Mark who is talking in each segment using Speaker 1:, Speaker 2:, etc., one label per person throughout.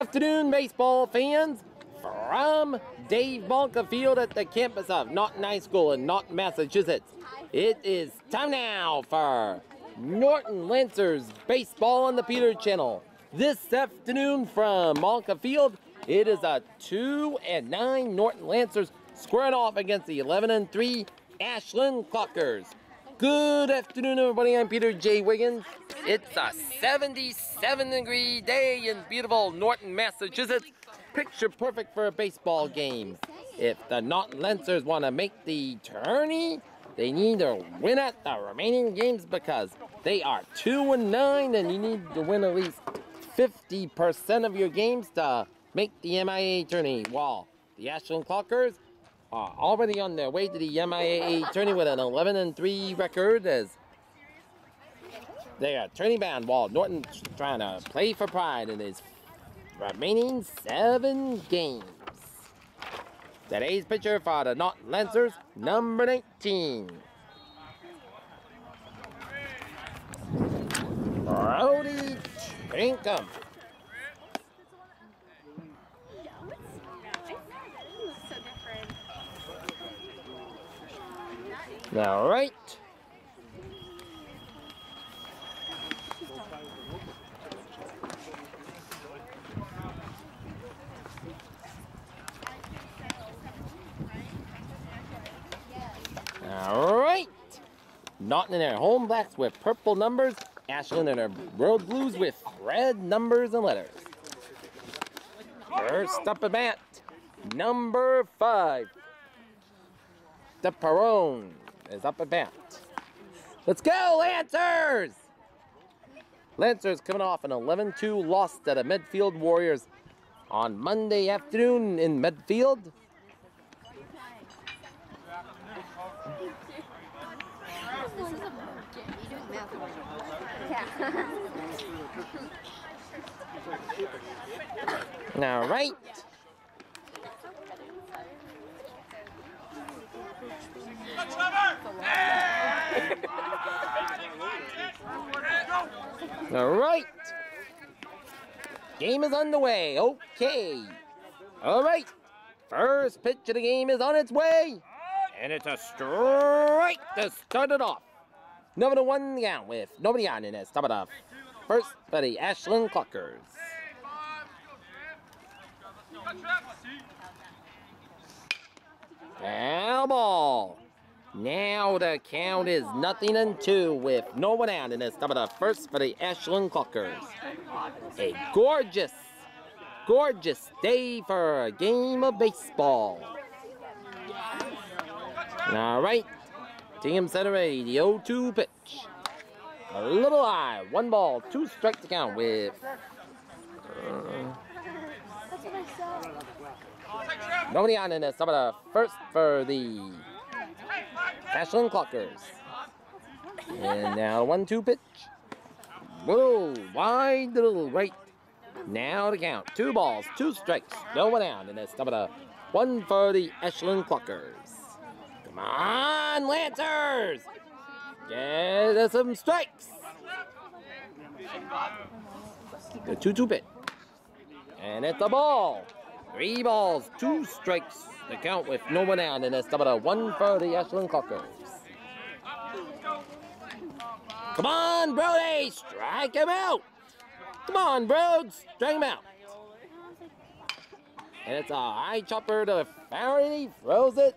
Speaker 1: Afternoon, baseball fans, from Dave Bonka Field at the campus of Norton High School in Norton, Massachusetts. It is time now for Norton Lancers baseball on the Peter Channel. This afternoon from Bonka Field, it is a 2-9 Norton Lancers squaring off against the 11-3 Ashland Clockers. Good afternoon, everybody. I'm Peter J. Wiggins. It's a 77-degree day in beautiful Norton, Massachusetts. Picture perfect for a baseball game. If the Norton Lancers want to make the tourney, they need to win at the remaining games because they are 2-9 and you need to win at least 50% of your games to make the MIAA tourney. While the Ashland Clockers are already on their way to the MIAA tourney with an 11-3 record as they are tourney bound, while Norton's trying to play for pride in his remaining 7 games. Today's pitcher for the Norton Lancers, number 19. Brody Tinkham. All right. All right. Norton in their home blacks with purple numbers. Ashland in their road blues with red numbers and letters. First up at bat, number 5. The Perone is up at bat. Let's go, Lancers! Lancers coming off an 11-2 loss to the Medfield Warriors on Monday afternoon in Medfield. All right. All right. Game is underway. Okay. All right. First pitch of the game is on its way. And it's a strike to start it off. Number 1 count with nobody on in it. Stop it off. First for the Ashland Clockers. Foul ball. Now the count is 0-2 with no one out in this. Stop it off. First for the Ashland Clockers. A gorgeous day for a game of baseball. All right. Team center ready. The 0-2 pitch. A little high. 1 ball, 2 strikes to count with. Nobody on in this. Stop it off. First for the Ashland Clockers. And now 1-2 pitch. Whoa, wide to the right. Now to count. 2 balls, 2 strikes. No one out in this. Stop it up. 1 for the Ashland Clockers. Come on, Lancers! Get us some strikes. The 2-2 pitch. And it's a ball. 3 balls, 2 strikes. The count with no one out in this. Stop it up. 1 for the Ashland Clockers. Come on, Brody! Strike him out! Come on, Brody! Strike him out! And it's a high chopper to Faraday. Throws it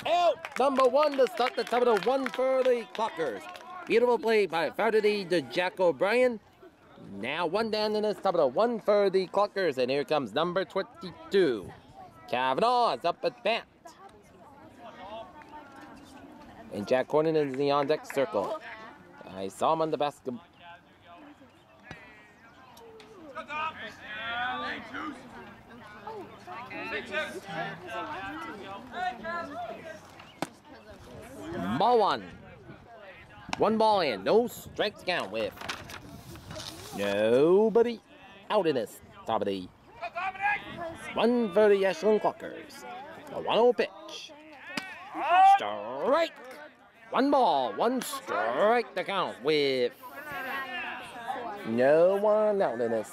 Speaker 1: out! Number 1 to start the top of the 1 for the Clockers. Beautiful play by Faraday to Jack O'Brien. Now 1 down in this top of the 1 for the Clockers. And here comes number 22. Kavanaugh is up at bat. And Jack Cornyn is in the on-deck circle. I saw him on the basketball. Ball 1. 1 ball in. No strikes count with nobody out in this top of the 1 for the Ashland Clockers. A 1-0 pitch. Strike. 1 ball, 1 strike to count with no one out in this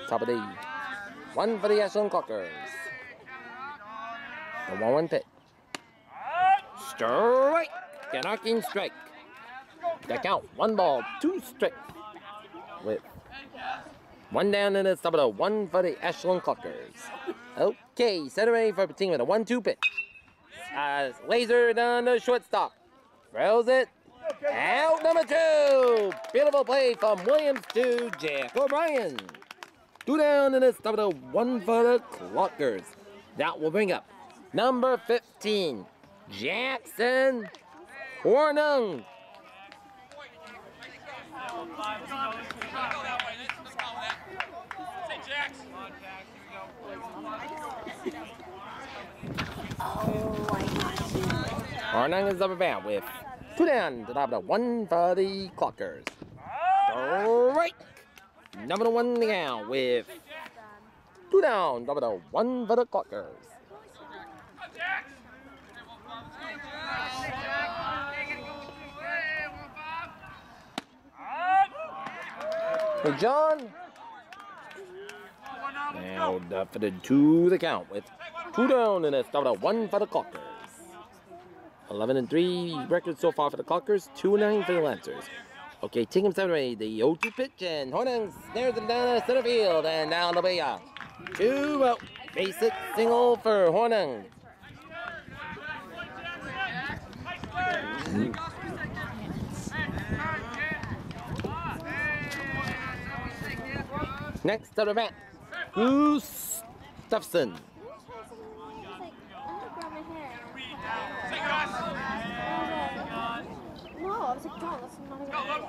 Speaker 1: top of the one for the Ashland Clockers. The 1-1 pitch. Strike! An arcing strike. The count, 1 ball, 2 strikes. With 1 down and it's top of the 1 for the Ashland Clockers. Okay, set ready for pitching with a 1-2 pitch. Laser down the shortstop. Throws it. Out number 2. Beautiful play from Williams to Jack O'Brien. 2 down and it's top of the 1 for the Clockers. That will bring up number 15, Jackson Hornung. Hornung is up at bat with 2 down to top of the 1 for the Clockers. Strike! Number 1 down with 2 down, top of the 1 for the Clockers. Hey, John. Now defeated to the count with 2 down and it's top of the 1 for the Clockers. 11-3 record so far for the Clockers, 2-9 for the Lancers. Okay, taking him 7 ready, the 0-2 pitch, and Hornung snares him down to center field and down the way up. 2 out, base hit single for Hornung. Next to the bat, Gustafson.
Speaker 2: No, I was like, John, that's not a good idea.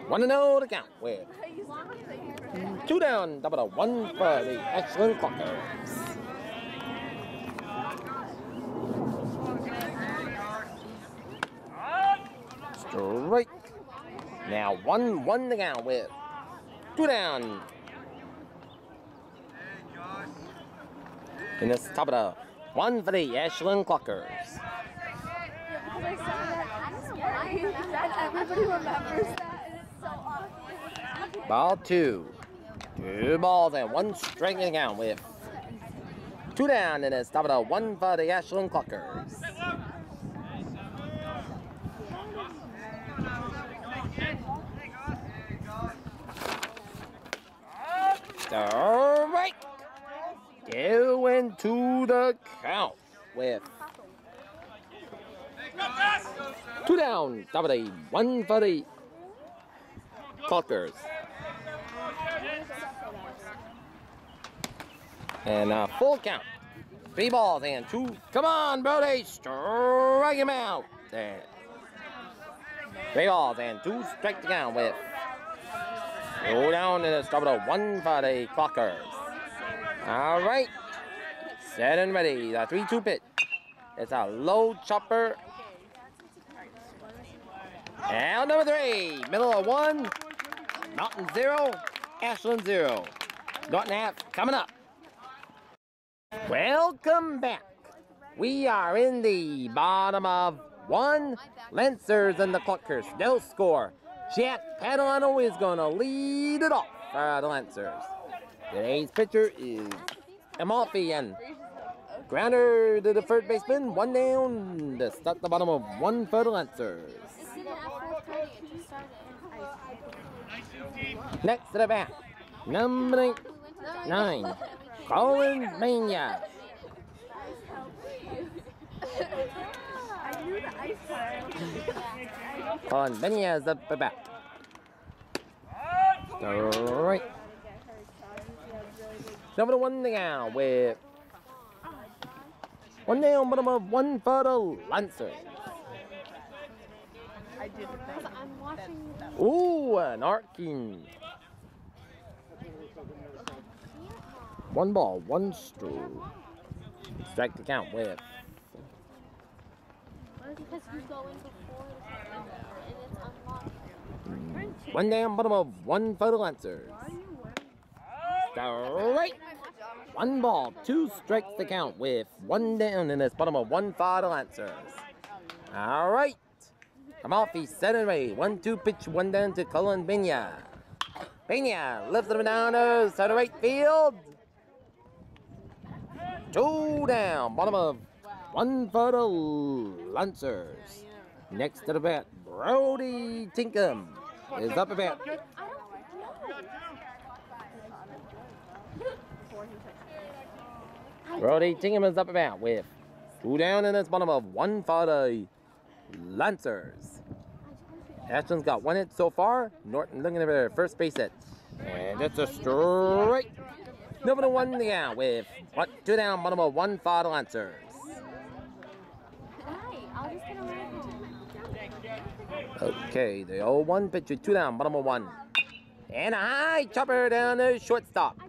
Speaker 1: 1-0 to count with 2 down, top of the 1 for the Ashland Clockers. Strike. Now 1-1 to count with 2 down. And this top of the 1 for the Ashland Clockers.
Speaker 2: Everybody remembers that, and it's so awesome.
Speaker 1: Ball 2. 2 balls and 1 strike to count with 2 down, and it's top of the 1 for the Ashland Clockers. Strike! 2-2 the count with 2 down, top of the 1 for the Clockers. And a full count. 3 balls and 2. Come on, Brody, strike him out. There. 3 balls and 2 strike to count with 2 down, and it's top of the 1 for the Clockers. All right, set and ready. The 3-2 pitch. It's a low chopper. And number 3, middle of 1. Norton 0, Ashland 0. Norton half coming up. Welcome back. We are in the bottom of 1. Lancers and the Clockers no score. Jack Padano is going to lead it off for the Lancers. Today's pitcher is Amalfi, and grounder to the third baseman. 1 down to start the bottom of 1 for the Lancers. Next to the bat, number 9, Colin Mania. Colin Mania is up the bat. All right. Number 1 down with 1 down, bottom of 1 for the Lancers. Ooh, an arcing. 1 ball, 1 strike. Strike to count with.
Speaker 2: Because he's going before and it's unlocked.
Speaker 1: 1 down, bottom of 1 for the Lancers. Strike. 1 ball, 2 strikes to count with 1 down in this bottom of 1 for the Lancers. All right. Amalfi center away. 1-2 pitch, 1 down to Cullen Pena. Pena lifts it down to center right field. 2 down. Bottom of 1 for the Lancers. Next to the bat, Brody Tinkham is up a bat. Brody Tinkham is up a bat with 2 down in this bottom of 1 for the Lancers. Ashland's got 1 hit so far. Norton looking at their first base hit. And it's a strike. Number 1 down with 2 down, bottom of 1 for the Lancers. Okay, the 0-1 pitch with 2 down, bottom of 1. And a high chopper down to shortstop.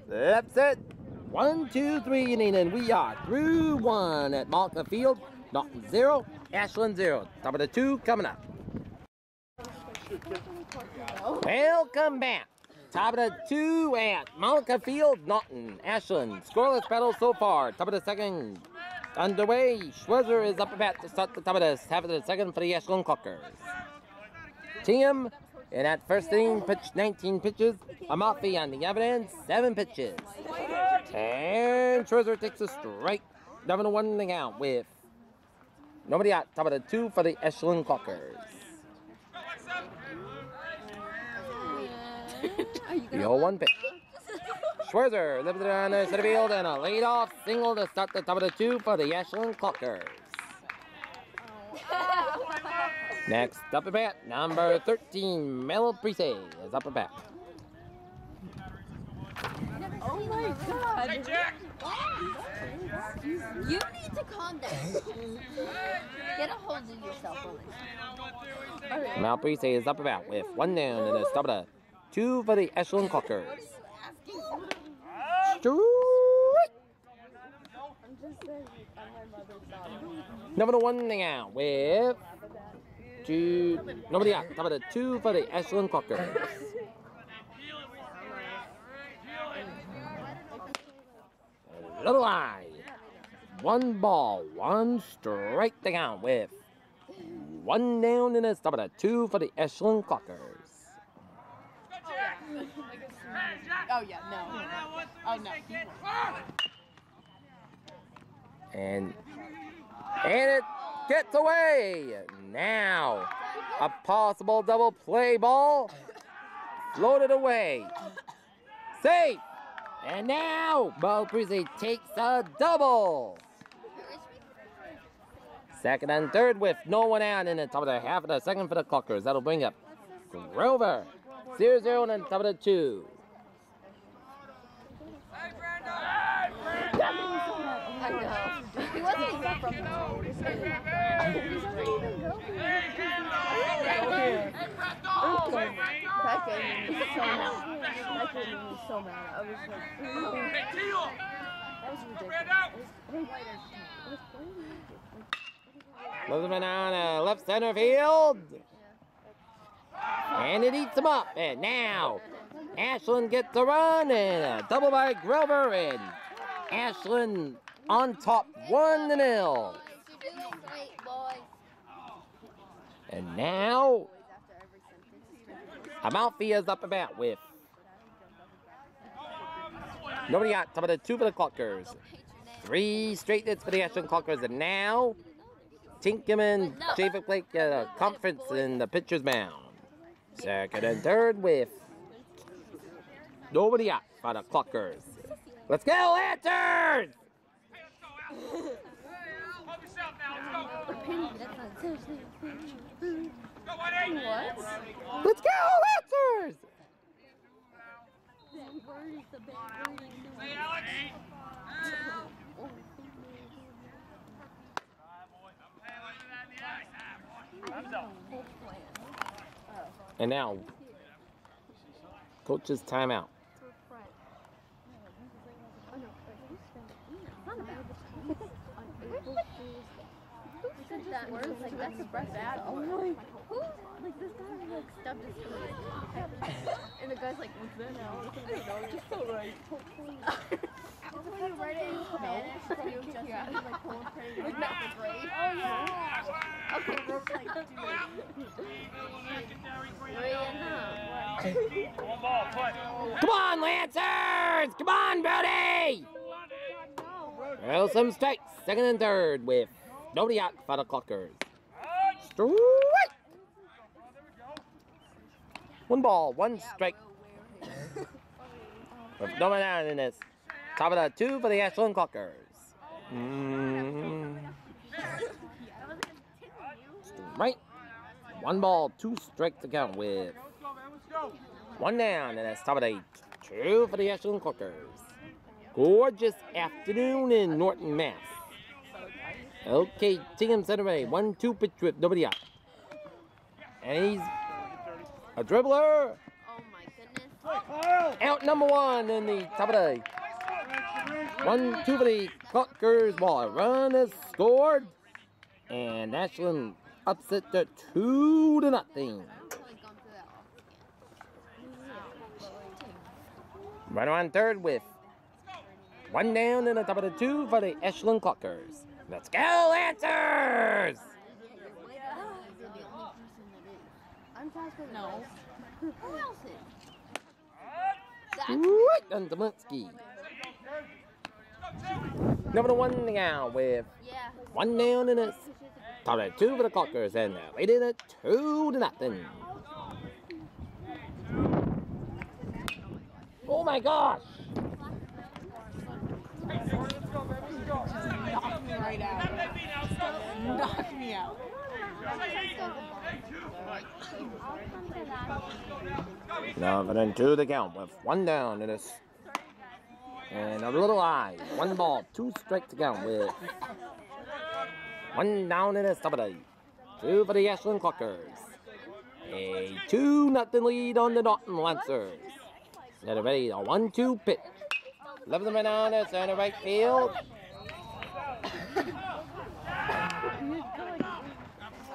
Speaker 1: Left it. 1, 2, 3 inning, and we are through 1 at Malka Field. Norton 0, Ashland 0. Top of the 2 coming up. Welcome back. Top of the 2 at Malka Field, Norton, Ashland. Scoreless battle so far. Top of the 2nd underway. Schweizer is up a bat to start the top of the half of the 2nd for the Ashland Clockers. Team in that first inning pitched 19 pitches. Amalfi on the other end, 7 pitches. And Schweizer takes a strike. Number 1 thing out with nobody out. Top of the 2 for the Ashland Clockers. The 0-1 pitch. Schweizer lifted it on the center field and a leadoff single to start the top of the 2 for the Ashland Clockers. Next up at bat, number 13, Mel Price is up at bat.
Speaker 2: Oh my God! Hey, Jack! You need to calm down. Get a hold of yourself.
Speaker 1: Mel Price is up at bat with 1 down and a top of the 2 for the Ashland Clockers. Number 1 thing out with 2. Nobody out. Top of the 2 for the Ashland Clockers. Little eye. 1 ball, 1 strike to count with 1 down in the top of the 2 for the Ashland Clockers.
Speaker 3: Oh yeah, no. Oh no.
Speaker 1: And it gets away. Now, a possible double play ball floated away. Safe. And now, Bo Priestley takes a double. 2nd and 3rd with no one out in the top of the half of the 2nd for the Clockers. That'll bring up Grover. 0-0 and top of the 2.
Speaker 2: He wasn't even from the He's not even going. That gave me so mad. That gave me so mad. I was like, that was ridiculous.
Speaker 1: Moving on left center field. And it eats him up. And now, Ashland gets a run and a double by Grover. And Ashland on top 1-0. And now, Amalfi is up a bat with nobody out. Top of the 2 for the Clockers. 3 straight hits for the Ashland Clockers. And now, Tinkham and Schaefer Blake get a conference in the pitcher's mound. 2nd and 3rd with nobody out for the Clockers. Let's go, Lanterns! Let's go, Lancers! And now, coach's timeout.
Speaker 2: said that word, like, that's a bad word. Who? Like, this guy, like, stubbed his foot. And the guy's like, what's that now? I don't know, just so right. Hopefully you write it in Spanish, so you just, like, pull a pretty good grade. Oh, yeah. Okay, we're like,
Speaker 1: Come on, Lancers! Come on, Brody! Well, some strikes, second and third with nobody out for the Cluckers. Strike! 1 ball, 1 strike. With nobody out in this. Top of the 2 for the Ashland Cluckers. Strike. 1 ball, 2 strikes to count with 1 down, and that's top of the 2 for the Ashland Cluckers. Gorgeous afternoon in Norton, Mass. Okay, Tingham center away. 1-2 pitch with nobody out. And he's a dribbler.
Speaker 2: oh my goodness.
Speaker 1: Out number 1 in the top of the 1-2 for the Cluckers ball. A run is scored. And Ashland upset to 2-0. Runner on third with 1 down in the top of the 2 for the Ashland Cluckers. Let's go, Lancers!
Speaker 2: No. Who else is?
Speaker 1: Right on Deminsky. Number 1 now with 1 down in the top of the 2 for the Cluckers, and they did it 2-0. Oh my gosh!
Speaker 3: Knock me right out. Knock me out.
Speaker 1: Now for then 2 to count with 1 down in this. And a little eye. 1 ball, 2 strikes to count with 1 down in this top of the 2 for the Ashland Cluckers. A 2-0 lead on the Norton Lancers. They're ready, a 1-2 pitch. 11 men on the center right field.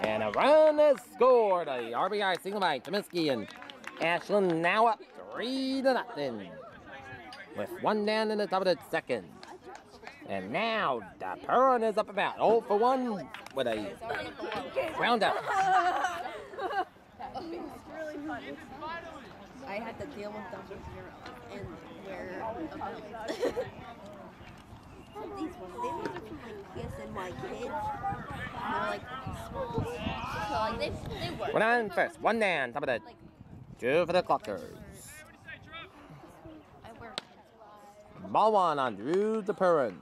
Speaker 1: And a run is scored. A RBI single by Tominski, and Ashland now up 3-0. With 1 down in the top of the 2nd. And now the Perrin is up about 0 for 1 with a ground out.
Speaker 2: Really funny. I had to deal with them and wear a belt. These ones, they look like PSNY kids. And they're like small. So like they work.
Speaker 1: 1 on first, 1 down, top of the 2 for the Cluckers.
Speaker 2: I wear
Speaker 1: Ball 1 on Drew the Perrin.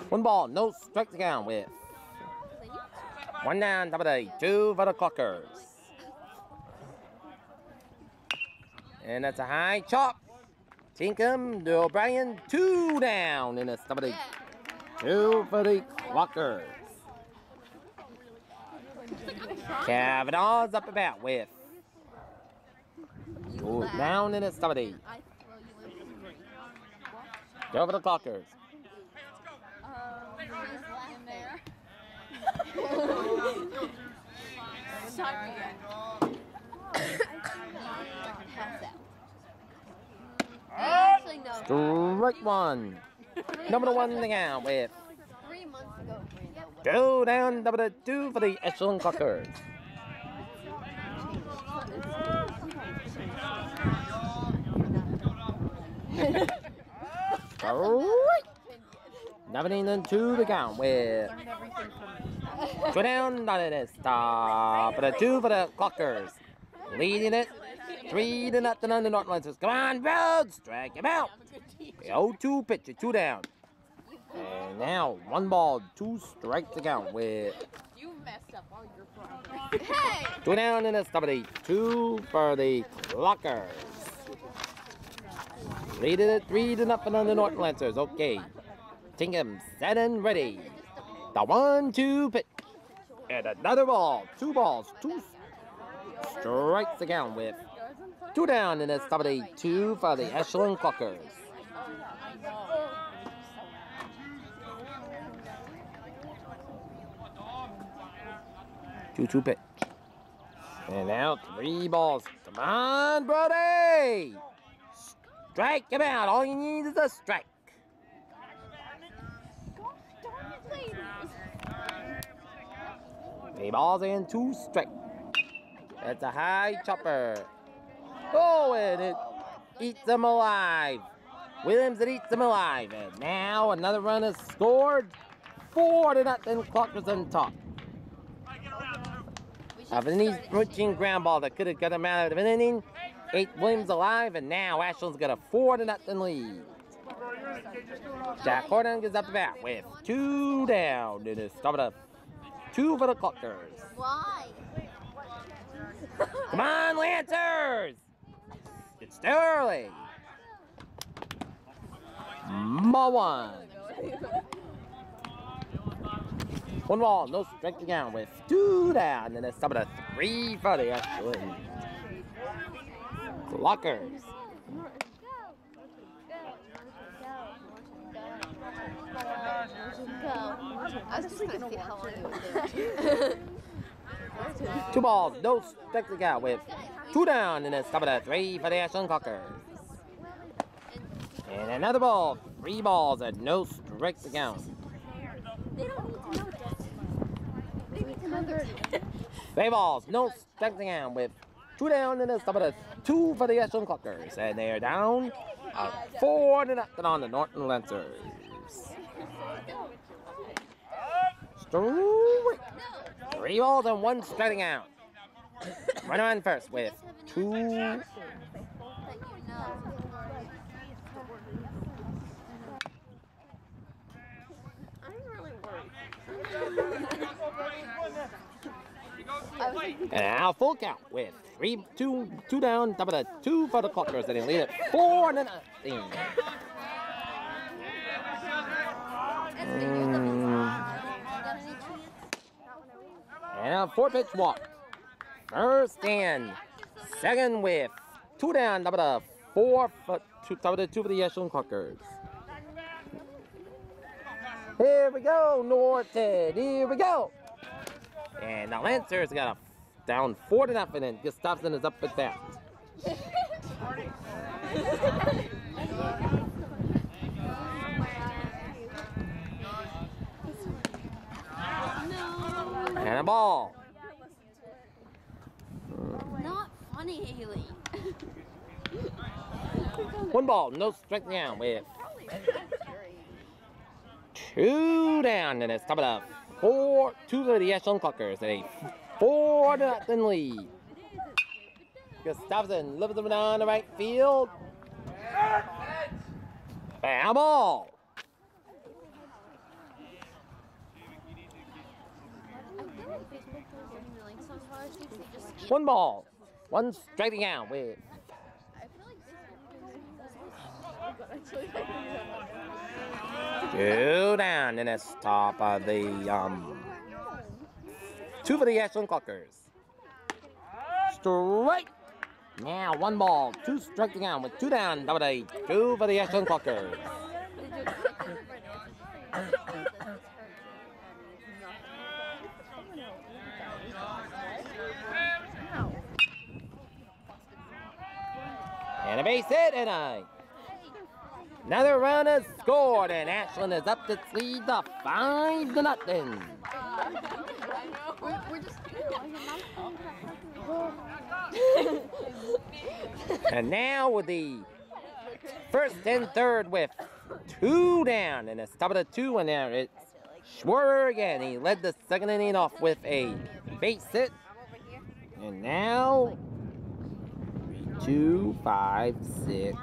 Speaker 1: One ball, no strike to count with 1 down, top of the 2 for the Cluckers. And that's a high chop. Tinkham to O'Brien, 2 down in the top of the 2 for the Cluckers. Kavanaugh's up about with 2 down in the top of the 2 for the Cluckers. Strike 1. Number 1 now with
Speaker 2: 3 months ago.
Speaker 1: 2 down, top of the 2 for the Ashland Cluckers. Strike. 17-2 to count with 2 down, not in it. Top of the 2 for the Cluckers. Leading it 3-0 on the Norton Lancers. Come on, Rhodes, strike him out. The 0-2 pitch, 2 down. And now 1 ball, 2 strikes to count with
Speaker 3: You messed up all your progress.
Speaker 2: Hey!
Speaker 1: 2 down in the top of the 2 for the Cluckers. Leading it 3-0 on the Norton Lancers. Okay. Tinkham set and ready. The 1-2 pitch. And another ball. 2 balls. 2 strikes to count with 2 down in the top of the 2 for the Ashland Cluckers. 2-2 pitch. And now 3 balls. Come on, Brody! Strike him out. All you need is a strike. Three balls and 2 strikes. That's a high chopper. Oh, and it eats him alive. Williams, it eats him alive. And now another run is scored. 4-0. Clockers on top. Of an easy routine ground ball that could have got him out of an inning. 8 Williams alive, and now Ashland's got a 4-0 lead. Jack Horton gets up the bat with 2 down. It is top of 2 for the Clockers.
Speaker 2: Why?
Speaker 1: Come on, Lancers! It's too early. Ball 1. 1 ball, no striking out with 2 down, and it's top of 3 for the Ashland Clockers.
Speaker 2: I was just going to see how long it would do.
Speaker 1: 2 balls, no striking out with 2 down, and it's top of 3 for the Ashland Clockers. And another ball, 3 balls, and no strikes out.
Speaker 2: They don't need to know this. They need to know their
Speaker 1: 3 balls, no striking out with 2 down, and it's top of 2 for the Ashland Clockers. And they are down 4-0 on the Norton Lancers. Strike. 3 balls and 1 striking out. Runner on first with 2. And now full count with 2 down, top of the 2 for the Clockers, and they lead it 4-0. And a 4-pitch walk. First and second with 2 down, top of the 4 for top of the 2 for the Ashland Clockers. Here we go, Norton. Here we go. And the Lancers got a down 4-0, and Gustafson is up at that. And a ball.
Speaker 2: Not funny, Haley.
Speaker 1: 1 ball, no striking out with 2 down, and it's top of the 2 for the Ashland Clockers, a 4-0 lead. Gustafson lifts him down the right field. Foul ball. One ball, 1 striking out with. Two down, and it's top of the 2 for the Ashland Clockers. Strike. Now 1 ball, 2 striking out with 2 down, top of the 2 for the Ashland Clockers. And a base hit, and another run is scored, and Ashland is up its lead to 5-0.
Speaker 2: We're just
Speaker 1: And now with the first and third with 2 down, and it's top of the 2, and there it's Schwerer again. He led the second inning off with a base hit, and now 2, 5, 6,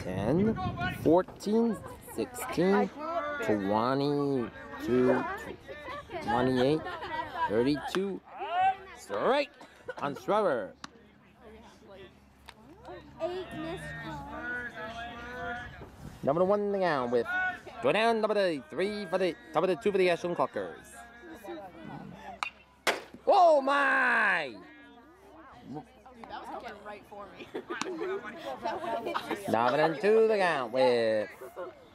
Speaker 1: 10, 14, 16, 22, 28, 32. Strike on Schwerer.
Speaker 2: 8 missed
Speaker 1: Number 1 down with 2 down, number 3 for the top of the 2 for the Ashland Clockers. Oh my!
Speaker 2: That was getting right for me.
Speaker 1: Number 2 the count with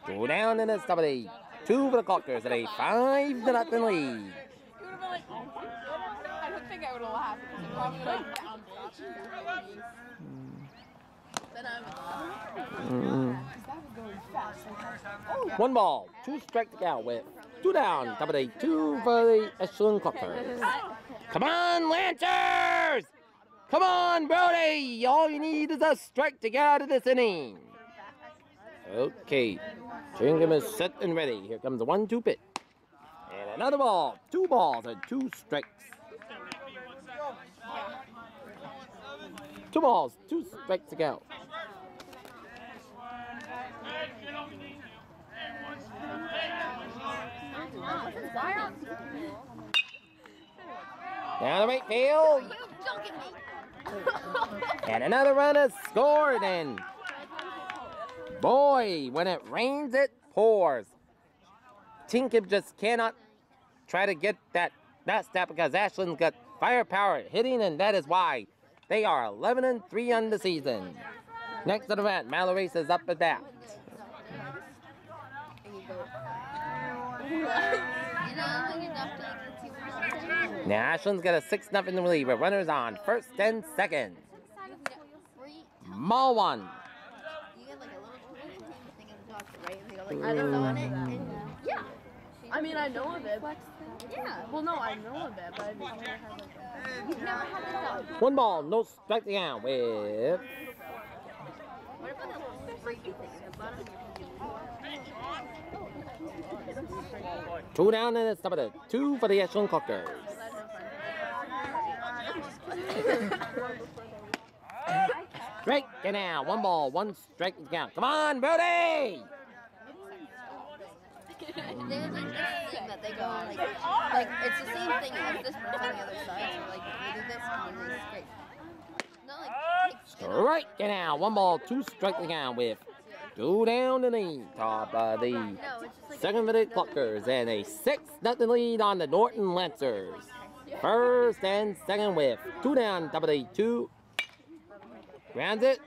Speaker 1: 2 down, and it's top of the 2 for the Clockers at a 5-0 lead.
Speaker 3: You would have been like, I don't think
Speaker 2: what happened. He probably like found it. Then I was
Speaker 1: One ball, 2 strikes to count with 2 down. Top of the 2 for the Ashland Clockers. Come on, Lancers! Come on, Brody! All you need is a strike to get out of this inning. Okay, Tringham is set and ready. Here comes the 1-2 pitch. And another ball, 2 balls and 2 strikes. 2 balls, 2 strikes to go. Down the right field. And another run is scored, and boy, when it rains, it pours. Tinkham just cannot try to get that step because Ashland's got firepower hitting, and that is why they are 11-3 on the season. Next at the bat, Mallory is up at bat. Now Ashland's got a 6-0 lead with runners on first and second. Ball 1.
Speaker 2: Yeah. I mean, I know of it. Yeah. Well, no, I know of it, but I never had it.
Speaker 1: 1 ball, no strike to count with.
Speaker 2: What about that little freaky thing at the bottom?
Speaker 1: 2 down, and it's top of the 2 for the Ashland Clockers. Strike it now. 1 ball, 1 strike to count. Come on, Brody!
Speaker 2: There's like this thing that they go on, like it's the same thing as this, but it's on the other side. So like you do this and then this straight. Not like
Speaker 1: Strike it now. 1 ball, 2 strike to count with 2 down in the top of the second for the Clockers, and a 6-0 lead on the Norton Lancers. First and second with 2 down, top of the 2. Grounds it.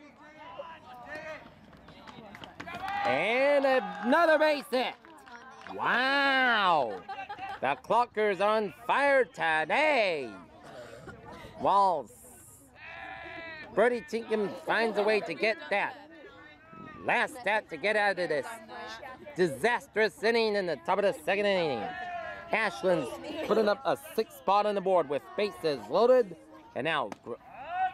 Speaker 1: And another base hit. Wow! The Clockers on fire today. While Brody Tinkham finds a way to get that last stat to get out of this disastrous inning in the top of the second inning. Ashland's putting up a 6th spot on the board with bases loaded, and now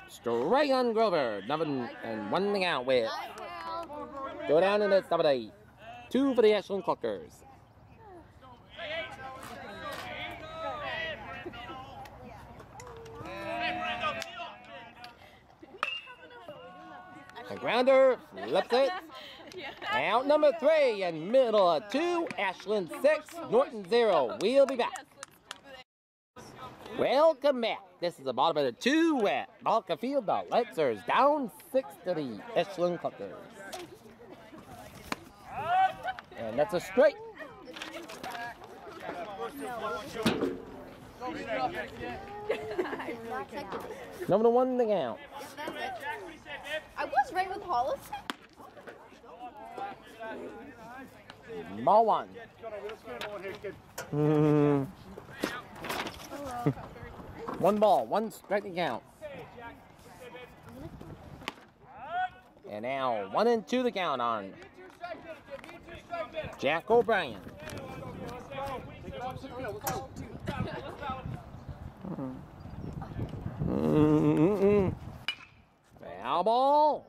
Speaker 1: straight on Grover, 1 out with. Go down in the top of the 2 for the Ashland Clockers. A grounder, flips it. Out number 3 and middle of 2, Ashland 6, Norton 0. We'll be back. Welcome back. This is the bottom of the 2 at Balka Field. The Lancers down 6 to the Ashland Clockers. And that's a straight. Number 1 to count.
Speaker 2: I was right with Hollis.
Speaker 1: Ball 1. One ball, 1 strike to count. And now 1 and 2 to count on Jack O'Brien. Foul ball.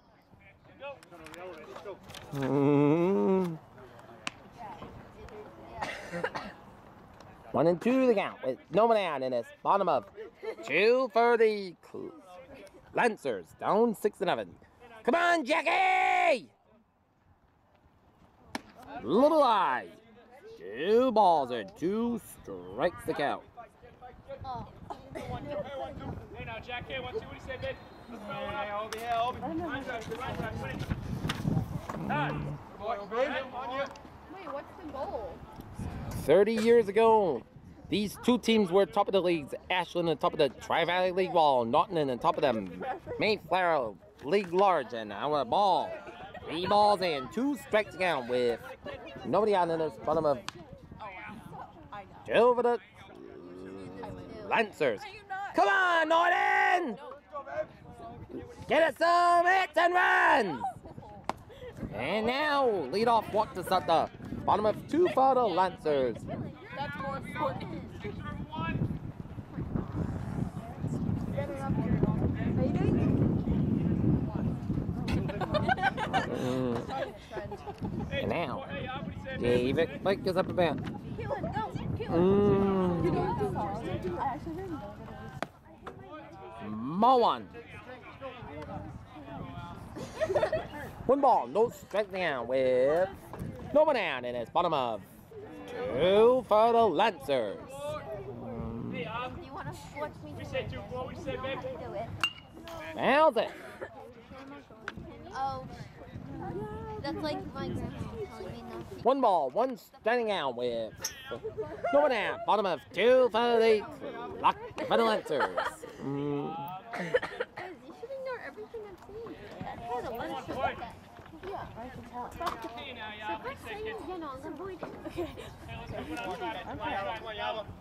Speaker 1: 1 and 2 to the count with no one out in this bottom of 2 for the Lancers, down 6-0. Come on, Jackie! Little eye. 2 balls and 2 strikes to count.
Speaker 3: Hey now, Jack, hey, 1, 2, what do you say, babe? Let's go. Hey, hold the hell.
Speaker 2: Wait, what's the goal?
Speaker 1: 30 years ago, these 2 teams were top of the leagues. Ashland on top of the Tri-Valley League, while Norton on top of the Mayflower League Large. And I want a ball. 3 balls and 2 strikes to count with nobody out in this bottom of 2 for the Lancers. Come on, Norton! Get us some hits and runs! And now, lead off walk to set the bottom of 2 for the Lancers.
Speaker 2: That's more important.
Speaker 1: And now, David Blake is up about. More one. 1 ball, no strike down with no one down in his bottom of 2 for the Lancers.
Speaker 2: Do you want to watch me do it? Do it.
Speaker 1: Nails it.
Speaker 2: Oh, that's like my grandma telling me not to.
Speaker 1: 1 ball, 1 strike down with no one down, bottom of 2 for the Lancers.
Speaker 2: Guys, you should ignore everything I'm saying. That has a lunch for that. Yeah, I can tell. So first thing, you know, avoid it. Okay.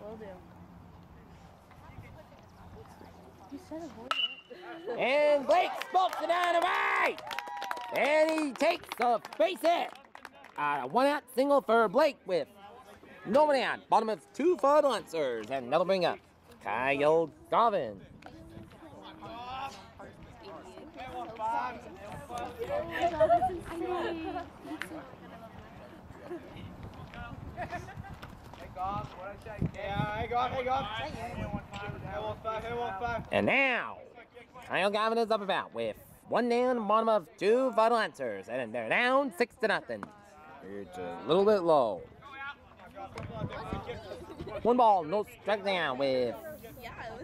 Speaker 2: Will do. You said avoid it.
Speaker 1: And Blake smokes it down the right. And he takes the base hit. 1-out single for Blake with no one out. Bottom of 2 for the Lancers. And that'll bring up Kyle Garvin. And now, Kyle Garvin is up about with 1 down, bottom of 2 for the Lancers. And they're down 6-0. It's a little bit low. 1 ball, no strike down with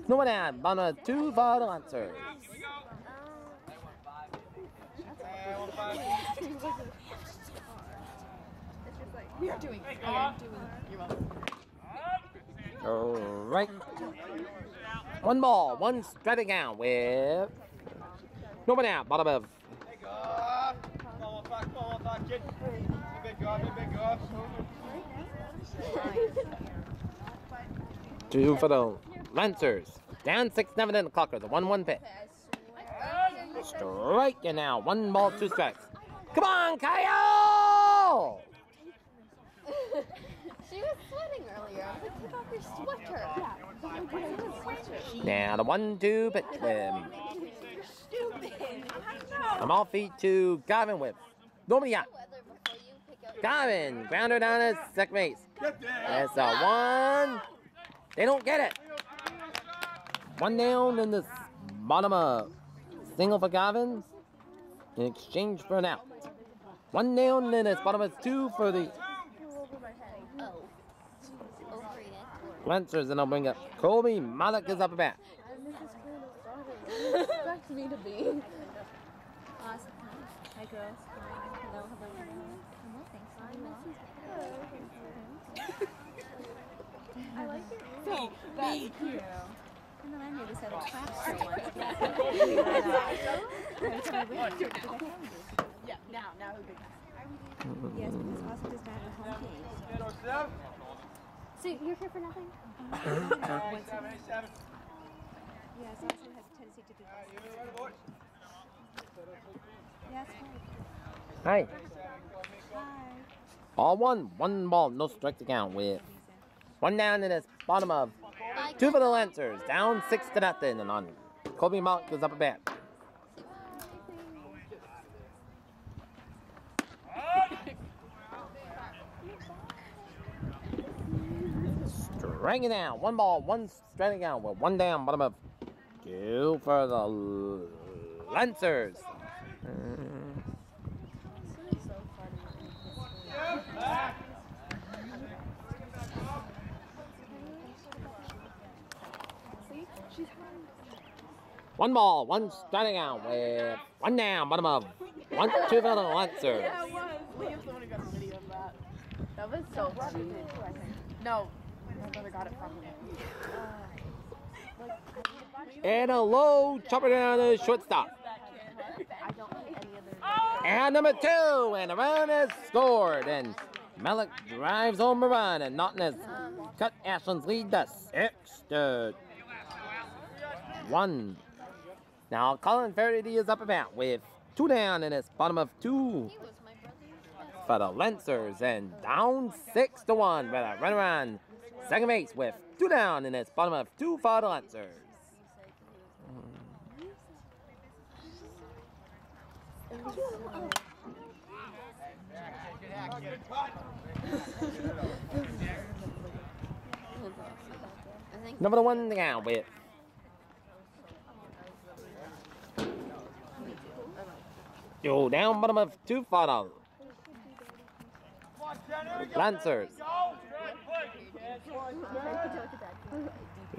Speaker 1: no one out, bottom of 2 for the Lancers.
Speaker 2: We are doing. You're welcome.
Speaker 1: All right. 1 ball, 1 strike down with no one out, bottom of 2 for the Lancers. Down 6-0 in the clocker. The 1-1 pitch. Strike, and now 1 ball, 2 strikes. Come on, Kyle!
Speaker 2: She was sweating earlier. I was like, take off your sweater.
Speaker 1: Now the 1-2 pitch. From off feet to Garvin with nobody out. Garvin, grounder down at second base. That's a 1. They don't get it. 1 down in the bottom of single for Garvin in exchange for an out. 1 down in his bottom of 2 for the Lancers, and I'll bring up Colby Malik is up a bat.
Speaker 2: Expect me to be. Awesome. Hi, girls. Hello, hello. I like it. So, thank you. And then I made this out of plastic. Yeah, now it would be. Yes, because Austin does not have a home team. So you're here for nothing? Yes, Austin has a tendency to do that. Yes,
Speaker 1: Hi.
Speaker 2: hi.
Speaker 1: All 1 ball, no strike to count with 1 down in his bottom of 2 for the Lancers. Down 6-0, and on Colby Malik goes up a bat. Striking down, 1 ball, 1 striking out with 1 down, bottom of 2 for the Lancers. One ball, 1 striking out with 1 down, bottom of 1, 2 for the Lancers.
Speaker 3: Yeah, it was. Liam's the one who got a video of that. That was so cheap. No, my brother got it from me.
Speaker 1: And a low chopper down to shortstop. And number 2, and a run is scored. And Malik drives home a run, and Norton has cut Ashland's lead to 6-2. 1. Now Colin Faraday is up about with 2 down in his bottom of 2
Speaker 2: He was my brother's best.
Speaker 1: for the Lancers and down 6-1 with a run around second base with 2 down in his bottom of 2 for the Lancers.
Speaker 2: I think
Speaker 1: Number 1 down with Yo, down bottom of 2 for the Lancers.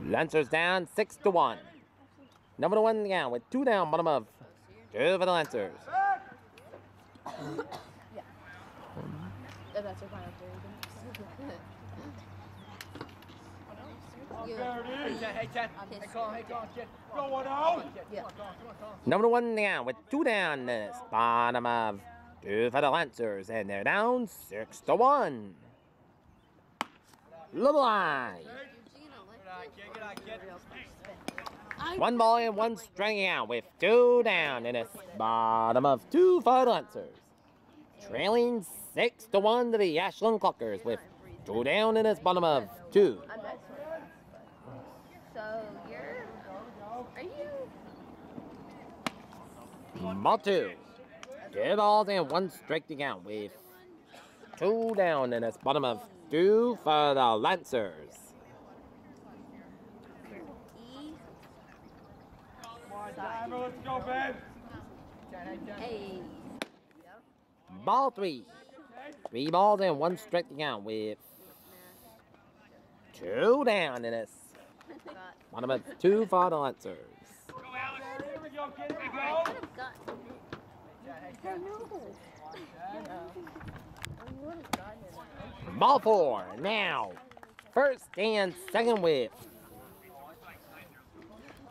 Speaker 1: Lancers down 6-1. Number 1 down with 2 down bottom of 2 for the Lancers.
Speaker 3: That's your final period.
Speaker 4: Hey, Ted. Hey, Colin, kid. Go on out.
Speaker 3: Yeah.
Speaker 1: Number 1 down with 2 down in this bottom of 2 for the Lancers, and they're down 6-1. Little eye. One ball and 1 striking out with 2 down in this bottom of 2 for the Lancers. Trailing 6-1 to the Ashland Clockers with 2 down in this bottom of 2.
Speaker 2: so. Are you?
Speaker 1: Ball 2. 2 balls and 1 striking out with 2 down in this bottom of 2 for the Lancers.
Speaker 4: Let's go, babe.
Speaker 2: Hey.
Speaker 1: Ball 3. 3 balls and 1 striking out with 2 down in this bottom of 2 for the Lancers.
Speaker 4: Go, Alex. Here we go, kid. Here we
Speaker 2: I
Speaker 4: go.
Speaker 2: could have gotten it.
Speaker 1: Ball 4. Now, first and second with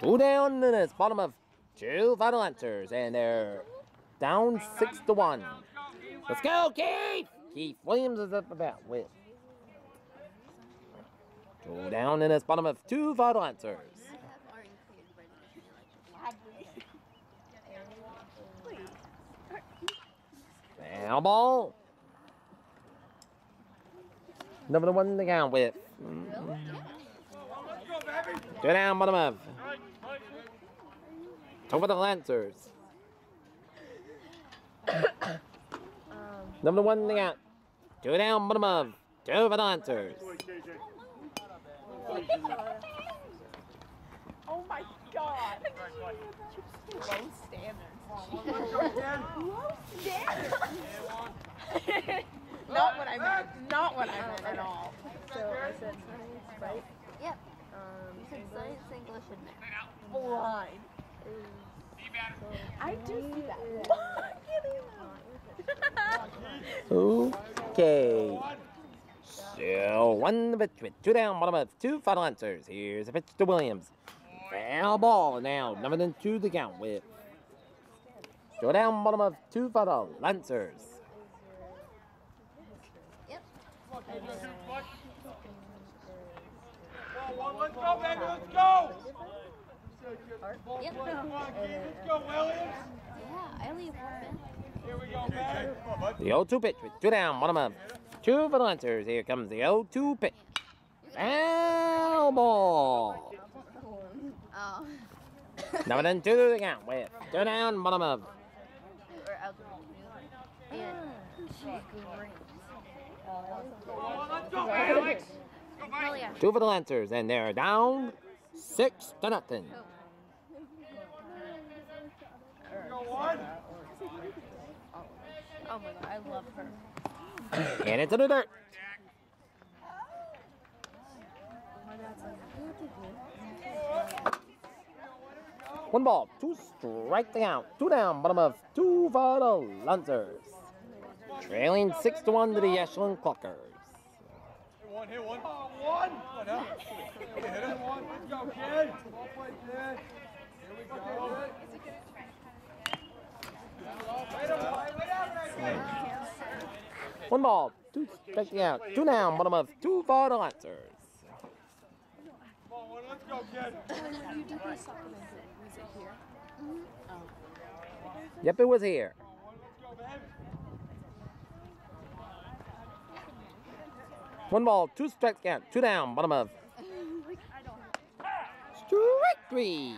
Speaker 1: 2 down in this bottom of 2 for the Lancers, and they're down 6-1. Let's go, Keith! Keith Williams is up about with 2 down in this bottom of 2 for the Lancers. Now ball. Number 1 to count with.
Speaker 4: Let's go, baby.
Speaker 1: 2 down, bottom of. 2 for the Lancers. Number 1 to count. 2 down, bottom of. 2 for the Lancers.
Speaker 3: Oh my God. Low standards. Not what I meant. Not what I meant at all. So I said science, right?
Speaker 2: Yep. You said science, English, and math.
Speaker 3: Blind. I do see that.
Speaker 1: Okay. So 1 pitch with 2 down, bottom of 2 for the Lancers. Here's a pitch to Williams. Foul ball now. Number 2 to count with. 2 down, bottom of 2 for the Lancers.
Speaker 2: Yep.
Speaker 4: Let's go, baby. Let's go.
Speaker 2: Yep.
Speaker 4: Come on, kid. Let's go, Williams.
Speaker 2: Yeah, I only have 1 minute.
Speaker 4: Here we go, baby.
Speaker 1: The 0-2 pitch with 2 down, bottom of 2 for the Lancers. Here comes the 0-2 pitch. Foul ball.
Speaker 2: Oh.
Speaker 1: Number 2 to count with 2 down, bottom of.
Speaker 2: Or algebra. And she grades.
Speaker 4: Let's go, Alex. Go,
Speaker 2: Probably
Speaker 4: baby.
Speaker 2: after.
Speaker 1: 2 for the Lancers, and they're down 6-0.
Speaker 4: Go on.
Speaker 2: Oh my God, I love her.
Speaker 1: And into the dirt. One ball, 2 strike out. 2 down, bottom of 2 for the Lancers. Trailing 6-1 to the Ashland Clockers.
Speaker 4: Hit one. Oh, one. Hit him. Let's go, kid. Well played, kid. Here we go.
Speaker 1: One ball, 2 strike out. 2 down, bottom of 2 for the Lancers.
Speaker 4: Let's go, kid.
Speaker 3: When you did the supplemental, was it here? Oh.
Speaker 1: Yep, it was here.
Speaker 4: Let's go, baby.
Speaker 1: One ball, two strikes count, two down, bottom of. Strike three.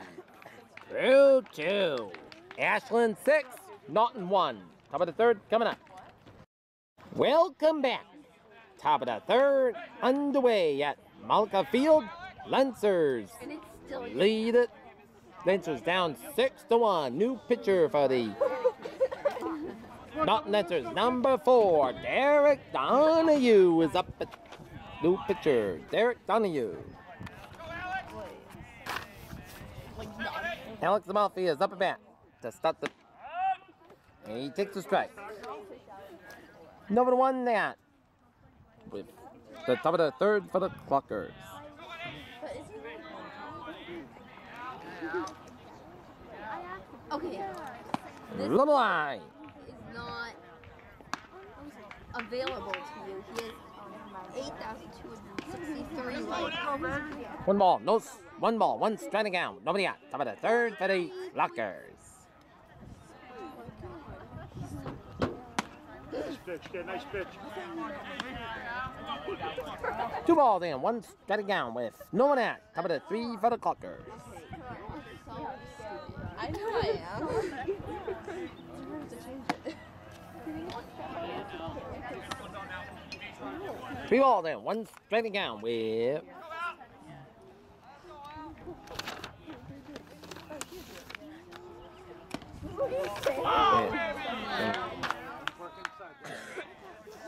Speaker 1: Through two. Ashland 6, Norton 1. Top of the third coming up. Welcome back. Top of the third underway at Malka Field. Lancers
Speaker 2: And it's still
Speaker 1: lead it. Lancers down 6-1. New pitcher for the Norton Lancers. Number 4, Derek Donahue is up at new pitcher. Derek Donahue. Alex Amalfi is up at bat to start the. And he takes the strike. Number 1 that with the top of the third for the Clockers.
Speaker 2: okay.
Speaker 1: Lamai.
Speaker 2: Is not available to you. He has 8,263 likes.
Speaker 1: One ball, one striking out. Nobody out. Top of the third for the Lockers.
Speaker 4: Nice pitch, kid. Nice pitch.
Speaker 1: 2 balls in, one striking down with no one out. Top of the 3 for the Clockers.
Speaker 3: I know I am.
Speaker 1: 3 balls in, one striking down with.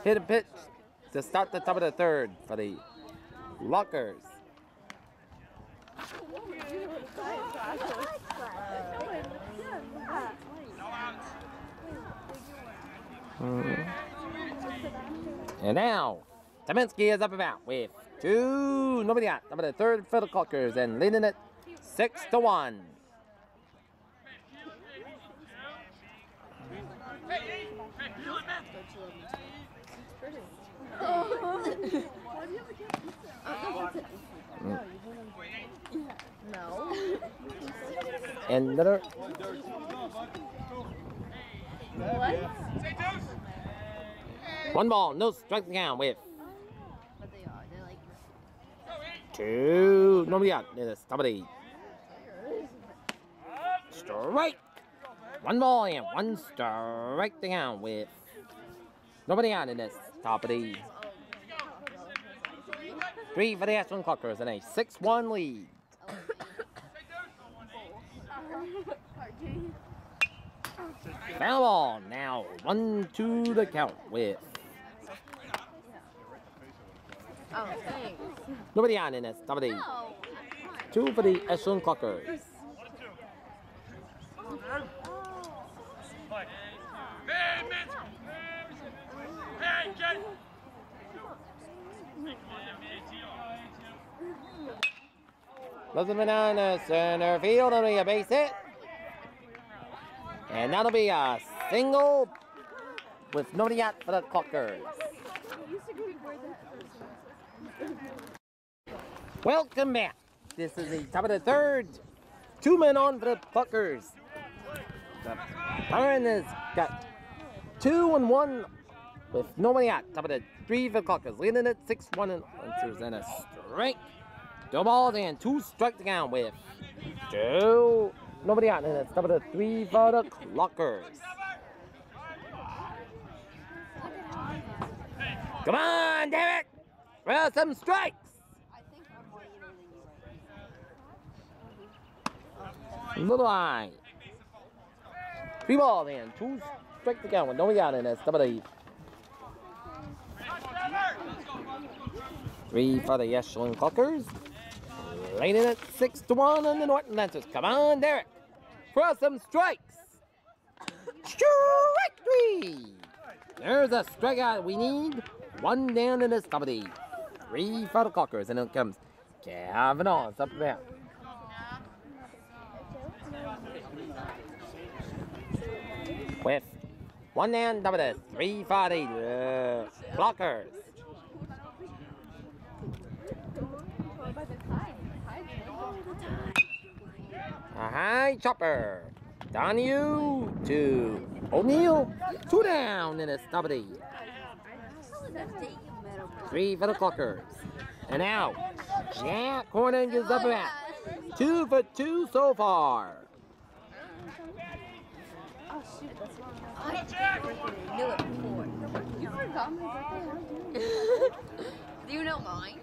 Speaker 1: Hit a pitch to start the top of the third for the Lockers. And now, Taminsky is up about with 2, nobody out. Top of the third for the Clockers and leading it 6-1.
Speaker 2: No.
Speaker 1: And another. One ball, no strike count with
Speaker 2: But they are. They're like
Speaker 1: 2, nobody out. There's top of the strike. One ball and one strike down with nobody out in this top of the 3 for the Ashland Clockers and a 6-1 lead. Foul ball now 1-2 the count with
Speaker 2: oh, thanks.
Speaker 1: nobody out in this top of the
Speaker 2: No.
Speaker 1: 2 for the Ashland Clockers. Doesn't been on the center field, it'll be a base hit. And that'll be a single with nobody out for the Clockers. Welcome back. This is the top of the third. 2 men on for the Clockers. The Byron has got 2 and 1 with nobody out. Top of the 3 for the Clockers. Leading it 6-1 and Lancers and a strike. 2 balls and 2 strikes down with 2. Nobody out, and it's top of the 3 for the Clockers. Come on, Derek! For some strikes!
Speaker 2: I think I'm more eater than you.
Speaker 1: Little eye. 3 balls and 2 strikes to count with nobody out, and it's top of the 3 for the Ashland Clockers. Leading it 6-1 on the Norton Lancers. Come on, Derek. For some strikes. Strike 3. There's a strikeout we need. 1 down in this top of the 3 for the Clockers. And it comes Kavanaugh. It's up there. With 1 down, top of the 3 for the Clockers. A high chopper. Donahue to O'Neal. 2 down in a stubby. 3 for the Cluckers. And out. Yeah, corner gives up a bat. 2 for 2 so far.
Speaker 2: Oh shoot, that's wrong. I knew it before. You forgot my birthday. Do you know mine?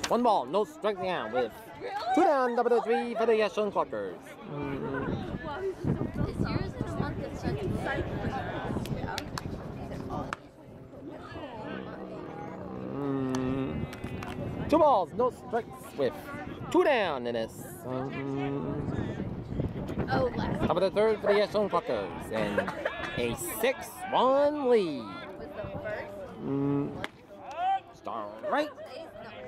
Speaker 1: One ball, no strike down with 2 down, double to 3 for the Ashland Cluckers.
Speaker 2: Is yours in a month that's such a
Speaker 1: Two balls, no strikes with 2 down in this.
Speaker 2: Oh, last
Speaker 1: Top of the third for the Ashland Cluckers and a 6-1 lead.
Speaker 2: was the first.
Speaker 1: Strike.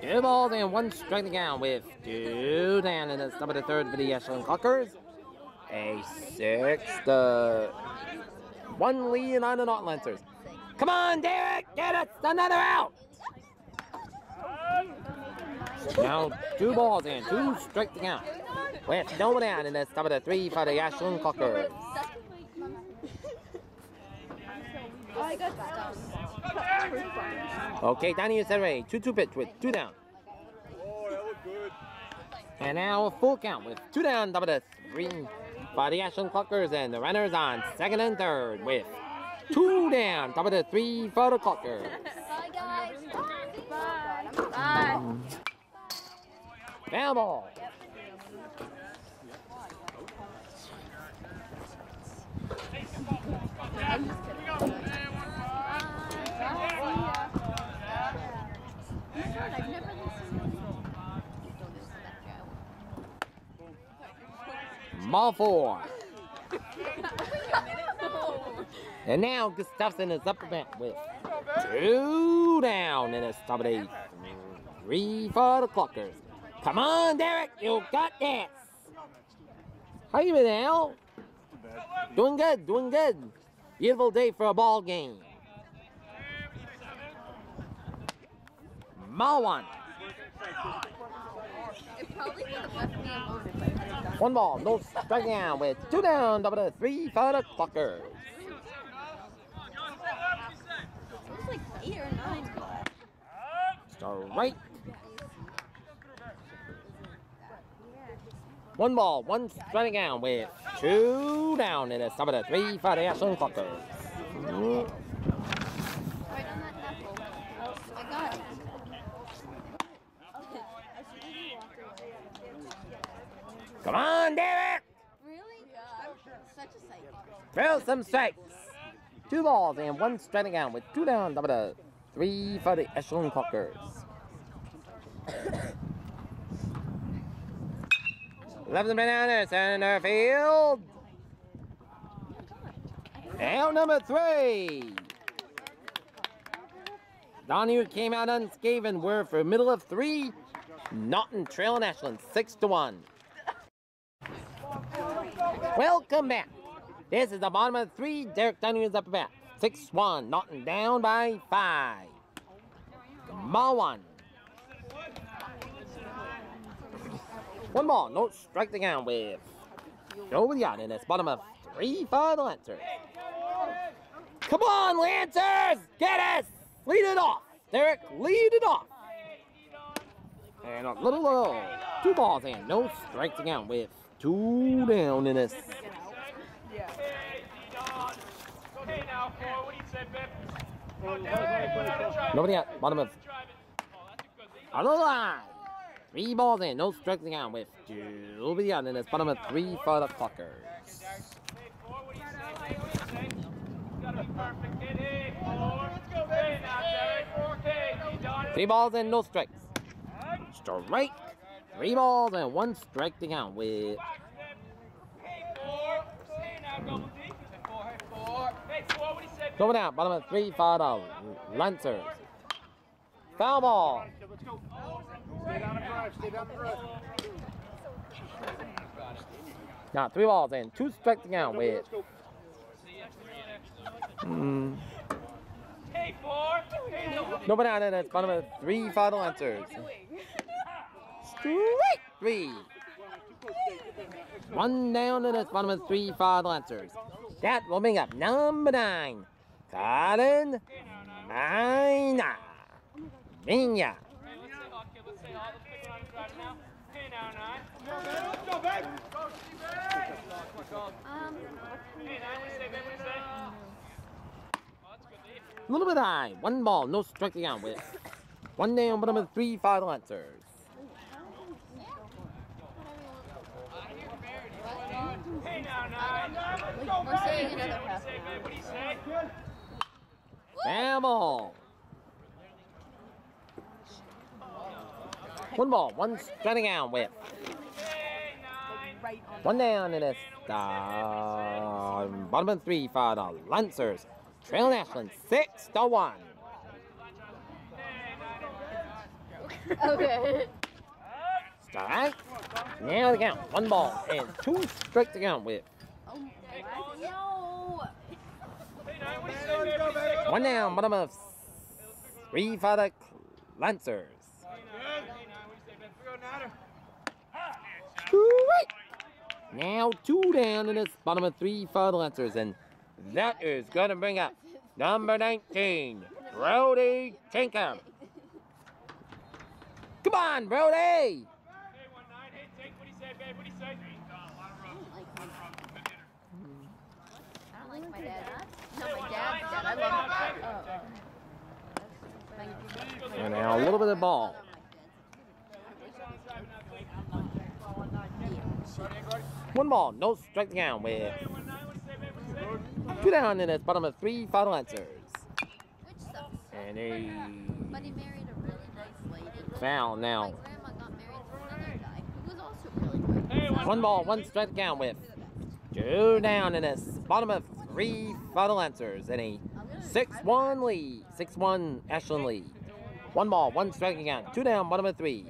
Speaker 1: 2 balls and 1 striking down with 2 down in the top of the third for the Ashland Cluckers. A 6-1 lead on the Norton Lancers. Come on, Derek, get it! Another out. Now 2 balls and 2 striking out with no one out in the top of the 3 for the Ashland Cluckers.
Speaker 2: I got stuff.
Speaker 1: Okay, Donnie set ready. 2-2 pitch with 2 down.
Speaker 4: Oh, that looked good.
Speaker 1: And now a full count with 2 down, top of the 3 for the Ashland Cluckers, and the runners on second and third with 2 down, top of the 3 for the Cluckers.
Speaker 2: Bye, guys. Bye.
Speaker 3: Bye.
Speaker 1: Foul ball.
Speaker 2: I'm just kidding. I've never listened to
Speaker 1: Ball 4. And now Gustafson is up a bat with 2 down in his top of the 3 for the Cluckers. Come on, Derek, you got this. How you been, Al? Doing good, doing good. Beautiful day for a ball game. Ball 1.
Speaker 2: It probably would have left me alone if I had done
Speaker 1: 1 ball, no striking out with 2 down, double to 3 for the Cluckers.
Speaker 2: it. It was like 8 or 9.
Speaker 1: Strike. 1 ball, 1 striking out with 2 down in the top of the 3 for the Ashland Cluckers.
Speaker 2: Right on that knuckle. I got it.
Speaker 1: Come on, Derek!
Speaker 2: Really? I'm such a psycho.
Speaker 1: Throw some strikes. 2 balls and 1 striking out with 2 down, double to 3 for the Ashland Cluckers. 11 bananas, center field. Out number 3. Donahue came out unscathed and we're for middle of 3. Norton trailing Ashland 6-1. Welcome back. This is the bottom of 3. Derek Donahue is up a bat. 6-1. Norton down by 5. Ball 1. 1 ball, no strike the count with nobody out in this bottom of 3 for the Lancers. Come on, Lancers! Get us! Lead it off! Derek, lead it off! And a little low. 2 balls and no strike to count with 2 down in this. Nobody out, bottom of on the line. 3 balls in, no strike to count with 2 out in this bottom of 3 for the Cluckers. 3 balls and no strikes. Strike. 3 balls and 1 strike to count with. Going out, bottom of 3 for the Lancers. Foul ball. Now 3 balls and 2 strikes to count with. Nobody on it. It's bottom of 3 final answers. Straight 3. 1 down and it's bottom of 3 final answers. That will bring up number 9. Colin Mina. Minya. A little bit high. 1 ball, no striking out with. 1 down, bottom of 3 final answers.
Speaker 2: We're saying another half.
Speaker 1: Foul ball. 1 ball, 1 striking out with. 1 down and it's bottom of 3 for the Lancers. Trailing Ashland 6-1.
Speaker 2: Okay.
Speaker 1: Strike. Now the count. 1 ball and 2 strikes to count with.
Speaker 2: No.
Speaker 1: 1 down, bottom of 3 for the Lancers. Now 2 down and it's bottom of 3 for the Lancers, and that is going to bring up number 19, Brody Tinkham. Come on, Brody!
Speaker 4: Hey, 1-9, hey, take what he said, babe, what he said.
Speaker 2: I don't like my dad. No, my dad's dad. I love my dad.
Speaker 1: And now a little bit of ball. 1 ball, no strike to count with. 2 down and it's bottom of 3 final answers.
Speaker 2: Which sucks.
Speaker 1: And
Speaker 2: But he married a really nice lady.
Speaker 1: foul now.
Speaker 2: My grandma got married to another guy who was also really good.
Speaker 1: 1 ball, 1 strike to count with. 2 down and it's bottom of 3 final answers. And a 6-1 lead. 6-1 Ashland lead. 1 ball, 1 strike to count. 2 down, bottom of 3.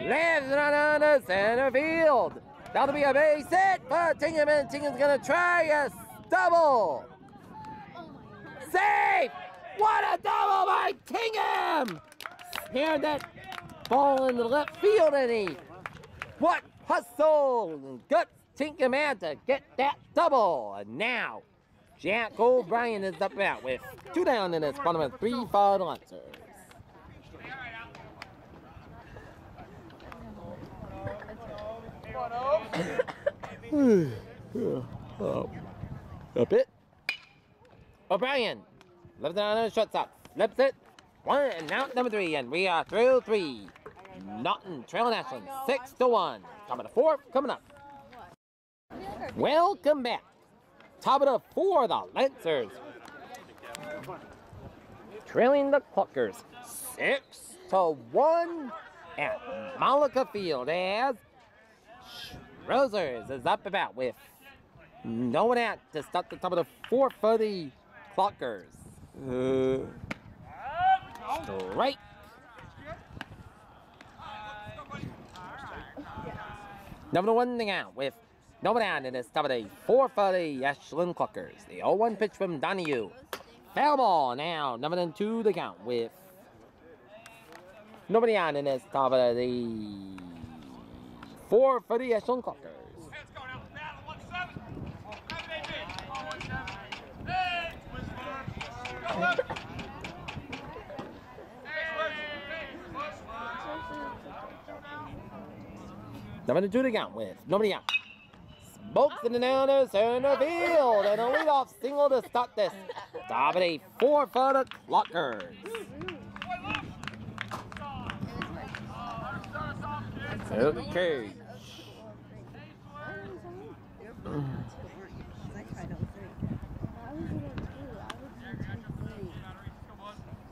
Speaker 1: Lands it on the center field. That'll be a base hit for Tingham, and Tingham's gonna try a double. Safe! What a double by Tingham! Heard that ball in the left field, and what hustle and guts Tingham had to get that double. And now Jack O'Brien is up out with 2 down in his bottom of 3 final answers. A bit. O'Brien. Left it on the shortstop. Flips it. 1 and out number 3. And we are through 3. Norton trailing Ashland 6-1. Top of the 4th coming up. Welcome back. Top of the 4, the Lancers. Trailing the Cluckers 6-1 at Malacca Field as Rosers is up about with no one out to start the top of the 4th for the Clockers. Strike. Number 1 thing out with no one out in this top of the 4th for the Ashland Clockers. The 0-1 pitch from Donahue. Foul ball now. Number 2 the count with nobody on in this top of the 4 for the Ashland Clockers. Number 2 to count with nobody out. Smokes in the down center field, and a leadoff single to start this. Top of the 4 for the Clockers. Okay.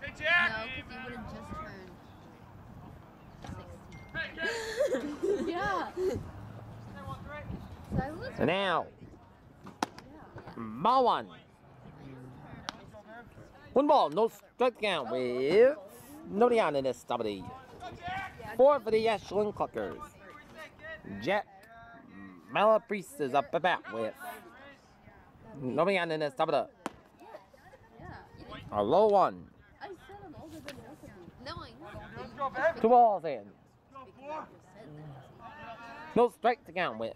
Speaker 4: Hey, Jack!
Speaker 2: No, because he would have just turned 16. Yeah. So I was
Speaker 1: And now, ball 1. 1 ball, no strike count with nobody on in this top of the 4 for the Ashland Cluckers. Jack Malapriest is up about with nobody on in this top of the A low one.
Speaker 2: I said I'm older than both of you. No, I know.
Speaker 4: Let's go, babe.
Speaker 1: 2 balls in.
Speaker 4: Go, 4.
Speaker 1: No strike to count with.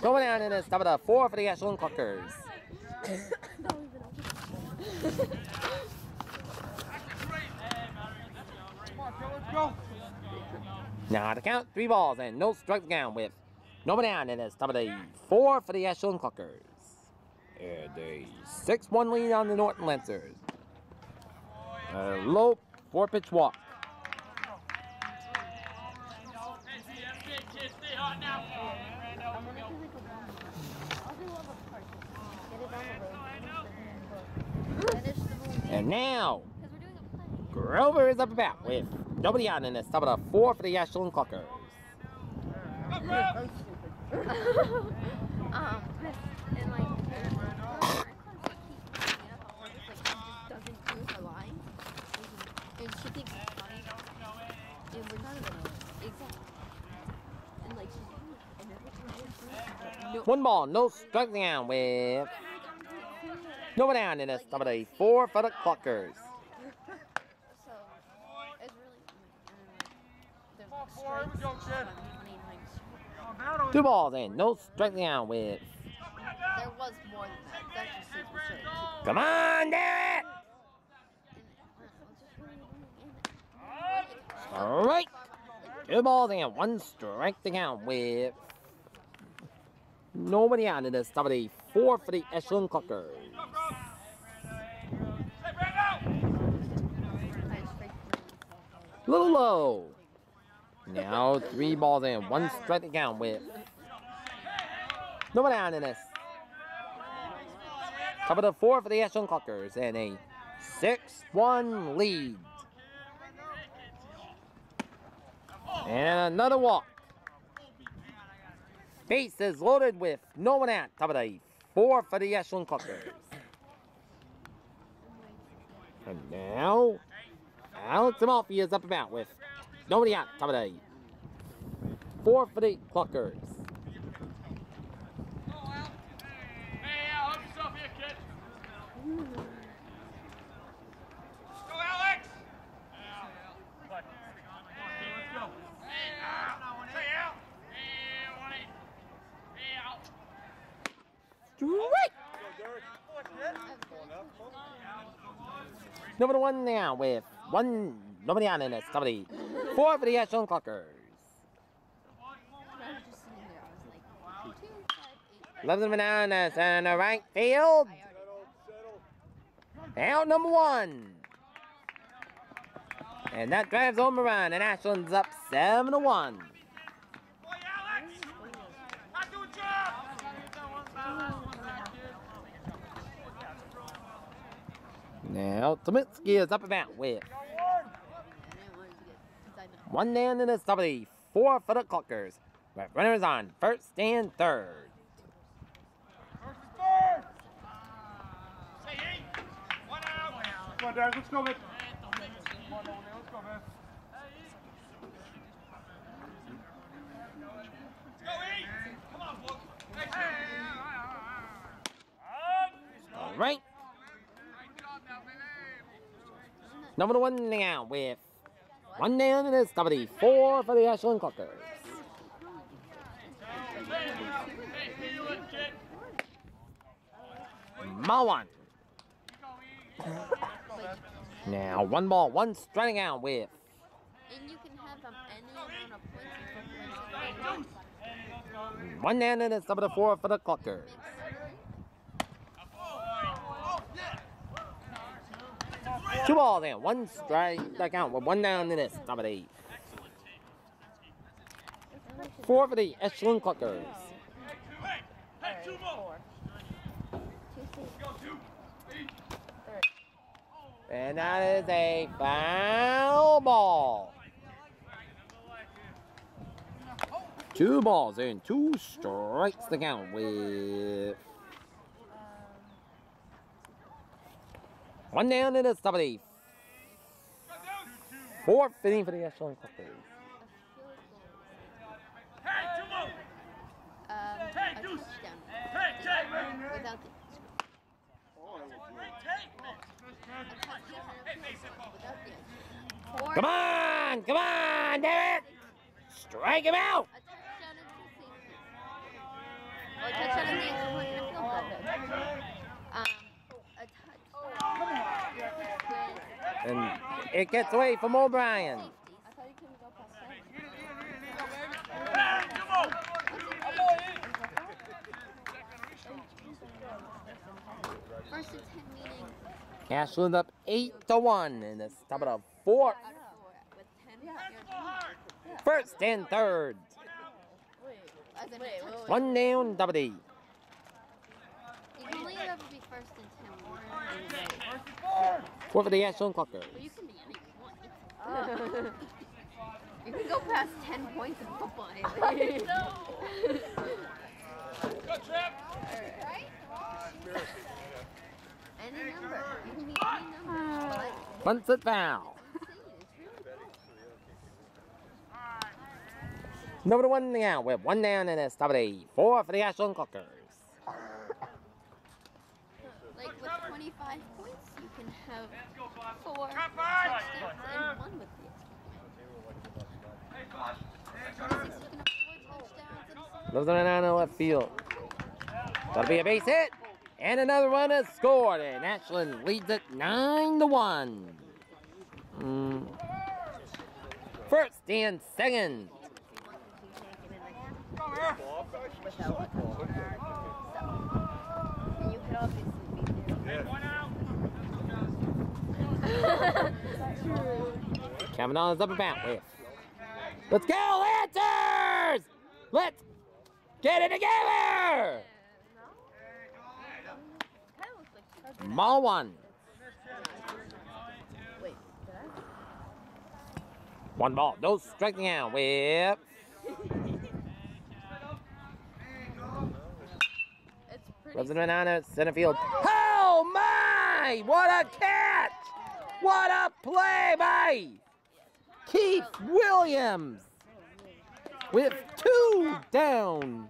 Speaker 1: Going down in this top of the 4 for the Ashland Cluckers.
Speaker 4: Come on, Phil, let's go.
Speaker 1: Now to count 3 balls and no strike to count with. Nobody down in this top of the 4 for the Ashland Cluckers. And a 6-1 lead on the Norton Lancers. A low 4-pitch walk. And now, Grover is up about with nobody on in this top of the 4 for the Ashland Cluckers.
Speaker 2: And like, doesn't do her line, and she thinks it's funny, and we're not even exactly. And like, no.
Speaker 1: 1 ball, no strike down with nobody down in this top of the 4 for the Cluckers.
Speaker 2: So it's really there's
Speaker 4: Come on, 4, here we go, kid.
Speaker 2: 29.
Speaker 1: 2 balls and no strike down with.
Speaker 2: There was more than that. That's just super short.
Speaker 1: Come on, Derek! All right. 2 balls and 1 strike to count with nobody on in this top of the 4 for the Ashland Cluckers. Little low. Now 3 balls and 1 strike to count with nobody on in this. Top of the 4 for the Ashland Cluckers and a 6-1 lead. And another walk. Base is loaded with no one out. Top of the 4 for the Ashland Cluckers. And now, Alex Amalfi is up about with nobody out. Top of the 4 for the Cluckers. Number 1 now with nobody on in this. Top of the 4 for the Ashland Cluckers. Left them down this in the right field. Out number 1. And that drives home a run, and Ashland's up 7-1. Now, Tominski is up about with 1 down in the top of the 4 for the Cluckers. With runners on 1st and 3rd.
Speaker 4: Come on, Dad, let's go, man. Come on, let's go, man.
Speaker 1: All right. Number 1 now with 1 down in the top of the 4 for the Ashland Cluckers. Ball 1. Now 1 ball, 1 striking out with.
Speaker 2: And you can have any amount of points.
Speaker 1: 1 down in the top of the 4 for the Cluckers. 2 balls and 1 strike out with 1 down in this top of the 4 for the Ashland Cluckers. And that is a foul ball. 2 balls and 2 strikes to count with 1 down in the top of the 4th inning for the Ashland Cluckers.
Speaker 2: A touchdown. Without the
Speaker 1: Come on, damn it! Strike him out!
Speaker 2: A touchdown and the extra point and a field goal. A touchdown.
Speaker 1: And it gets away from O'Brien.
Speaker 2: I thought you couldn't go past 10. First and 10 meaning.
Speaker 1: Ashland up 8-1 in the top of the fourth.
Speaker 2: With 10.
Speaker 1: First and third.
Speaker 2: Wait.
Speaker 1: One down, double D.
Speaker 2: You can only ever be first and 10.
Speaker 1: Four for the Ashland Clockers.
Speaker 2: Well, you can be anything you want. You can go past 10 points in football. Any number. You can be any number.
Speaker 1: Bunts it foul. Number one now with one down in this top of the four for the Ashland Clockers.
Speaker 2: Like with 25 points, you can have 4 touchdowns and 1 with the extra point. 26, you can have 4 touchdowns and a
Speaker 1: Those are down in left field. That'll be a base hit. And another one is scored. And Ashland leads it 9-1. First and second.
Speaker 2: And you could obviously be there.
Speaker 1: Kavanaugh is up about with. Let's go, Lancers! Let's get it together! Mall one.
Speaker 2: Wait,
Speaker 1: One ball, no striking out with. Resident Banana, center field. Oh my! What a catch! What a play by Keith Williams! With 2 down.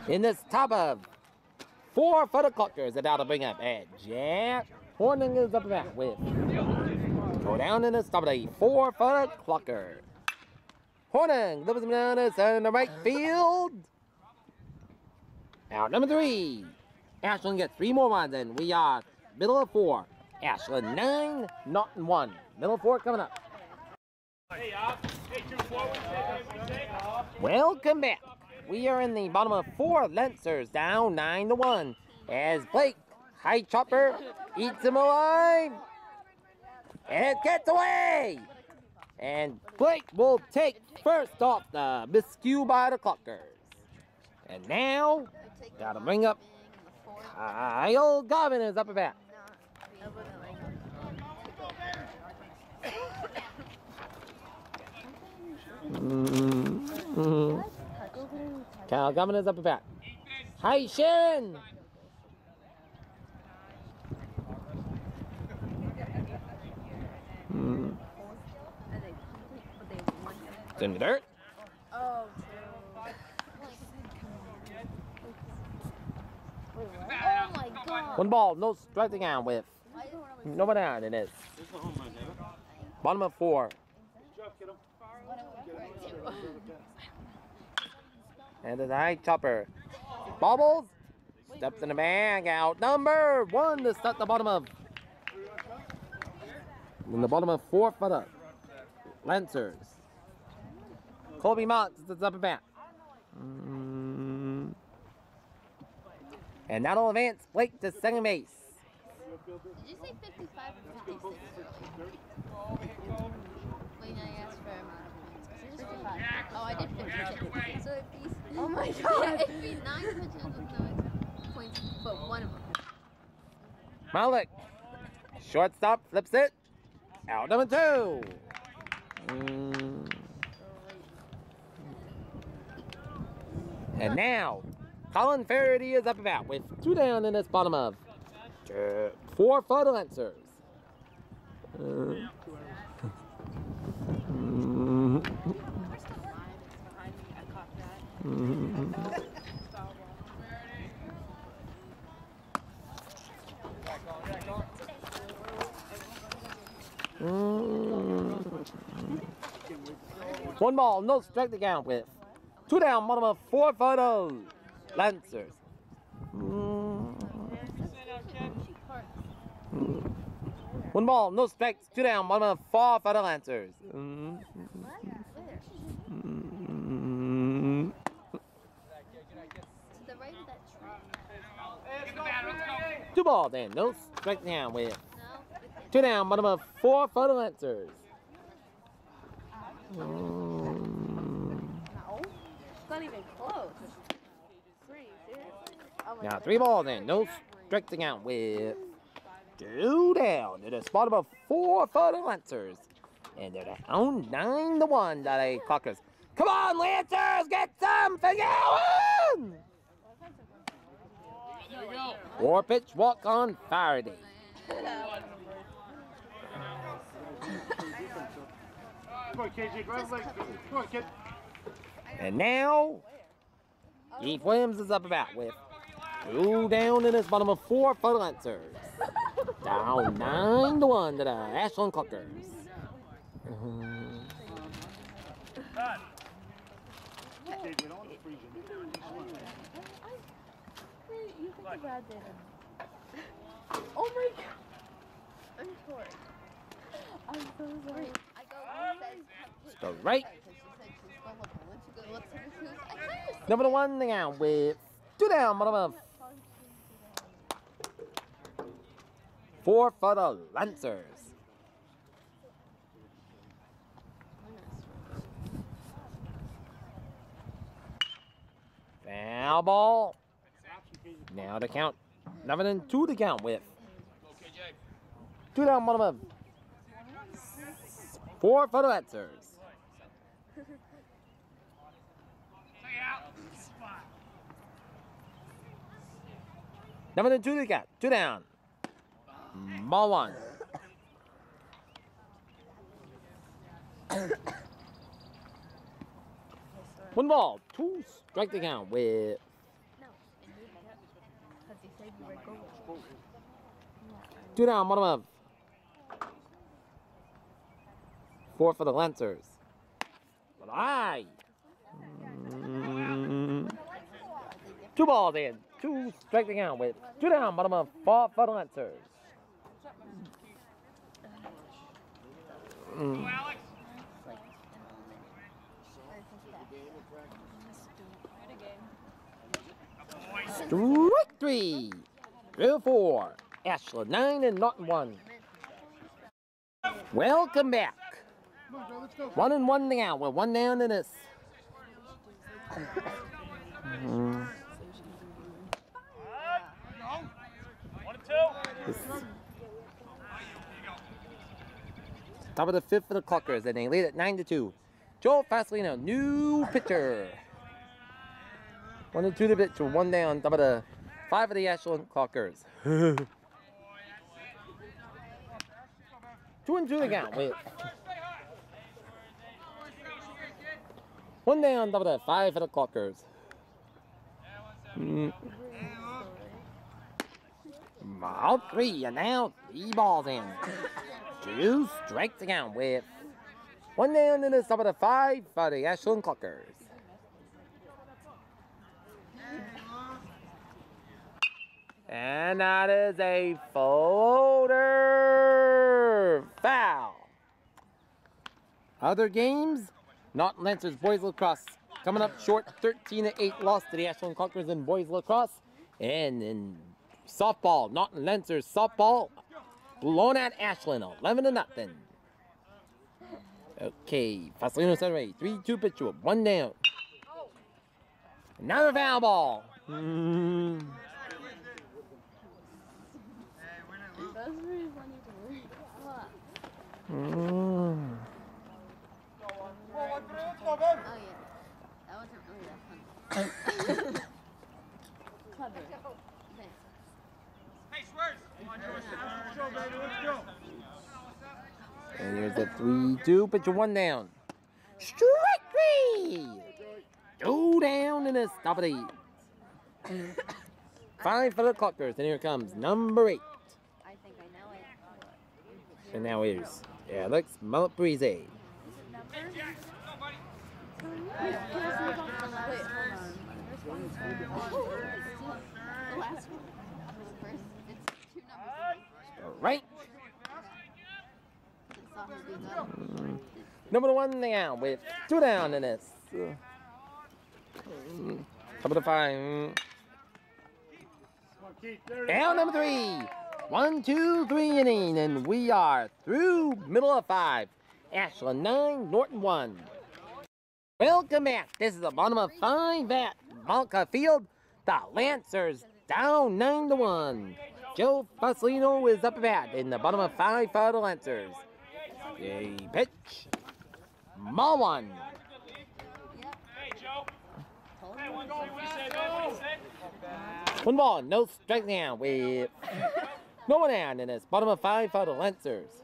Speaker 1: In this top of 4 for the Clockers, about to bring up at Jack. Horning is up about with. Go down in this top of the 4 for the Clockers. Horning, Livers Bananas in the right field. Out number 3. Ashland gets 3 more runs, and we are middle of 4. Ashland 9, Norton 1. Middle of 4 coming up. Welcome back. We are in the bottom of 4. Lancers down 9-1. As Blake, high chopper, eats him alive. And it gets away. And Blake will take first off the miscue by the Clockers. And now, gotta bring up Kyle Garvin is up about. Kyle Garvin is up about. Hi, Sharon! It's in the dirt.
Speaker 2: Oh, oh my God.
Speaker 1: One ball, no striking out with. Nobody out it is. Bottom of 4. And the high chopper. Bobbles. Steps in the bag. Out number 1 to start the bottom of. In the bottom of 4 for the Lancers. Colby Mott is up and back. And that'll advance Blake to second base.
Speaker 2: Did you say 55 or 56? Wait, no, I asked for amount of points. 55. Oh, I did 56. So it'd be... Oh my God. It'd be 9 touchdowns with no points, but 1 of them.
Speaker 1: Malik. Shortstop flips it. Out number 2. And now, Colin Faraday is up about with 2 down in this bottom of 4 for the Lancers. 1 ball, no strike to count with. 2 down, bottom of 4 for the Lancers. 1 ball, no strikes, 2 down, bottom of 4 for the Lancers.
Speaker 2: The right of that tree.
Speaker 1: 2 balls and no strike to count with.
Speaker 2: No.
Speaker 1: 2 down, bottom of 4 for the Lancers.
Speaker 3: No. It's not even close. 3, seriously? Oh my
Speaker 1: Now
Speaker 3: God.
Speaker 1: 3 balls and no strike to count with. 2 down. It is bottom of 4 for the Lancers. And they're down 9-1 to the Clockers. Come on, Lancers, get something going! 4-pitch walk on Faraday.
Speaker 4: Come on, KJ, grab leg. Come on, kid.
Speaker 1: And now, Keith Williams is up about with 2 down in his bottom of 4 for the Lancers. Down 9-1 to the Ashland Clockers.
Speaker 4: KJ, don't want to freeze you.
Speaker 3: You think about that? Oh my God.
Speaker 2: I'm torn.
Speaker 3: I'm so sorry.
Speaker 2: I go
Speaker 1: Straight.
Speaker 2: I
Speaker 1: Number 1 down with 2 down, bottom of 4 for the Lancers. Foul ball. Now the count. 11-2 to count with. 2 down, bottom of 4 for the Lancers. Number 2 to count. 2 down. Ball 1. One ball, 2 strike to count with.
Speaker 3: Because he said you were going.
Speaker 1: 2 down, bottom of 4 for the Lancers. But aye. 2 balls in, 2 strike to count with. 2 down, bottom of 4 for the Lancers. Strike 3. Drill 4. Ashland 9 and Norton 1. Welcome back. 1-1 now. We're 1 down in this. Top of the 5th for the Clockers, and they lead at 9-2. Joel Faslino, new pitcher. 1-2 to pitch, 1 down. Top of the 5 of the Ashland Clockers. 2-2 to count. Wait. 1 down. Top of the 5 for the Clockers. Ball 3, and now 3 balls in. 2 strikes to count with 1 down in the top of the 5 for the Ashland Clockers. And that is a floater foul. Other games, Norton Lancers boys lacrosse coming up short, 13-8 loss to the Ashland Clockers in boys lacrosse. And in softball, Norton Lancers softball blown at Ashland, 11-0. Okay, Faslino Saturday, 3-2 pitch, 1 down. Another foul ball.
Speaker 2: That's really funny to me. What?
Speaker 4: Come on,
Speaker 2: Oh yeah. That wasn't really that funny.
Speaker 3: Clever.
Speaker 2: Thanks.
Speaker 4: Hey, Schwartz! Come on, George. Let's go, baby. Let's go.
Speaker 1: And here's the 3-2 pitch, 1 down. Strike 3. 2 down in the top of the 5 for the Clockers. And here comes number 8.
Speaker 2: I think I know it.
Speaker 1: And now here's Alex Malabrese.
Speaker 2: Is it number? Wait, hold on. There's one for the last one. First, it's 2 numbers.
Speaker 1: Right.
Speaker 2: It's not who's being done.
Speaker 1: Number 1 down with 2 down in this. Top of the 5. Down number 3. 1, 2, 3 inning, and we are through middle of 5. Ashland 9, Norton 1. Welcome back. This is the bottom of 5 at Malka Field. The Lancers down 9-1. Joe Fuslino is up at bat in the bottom of 5 for the Lancers. A pitch. Ball 1.
Speaker 5: Hey, Joe. Hey, 1, 2, what do you say, man? What do you say?
Speaker 1: 1 ball, no strike down with no one down in this bottom of 5 for the Lancers.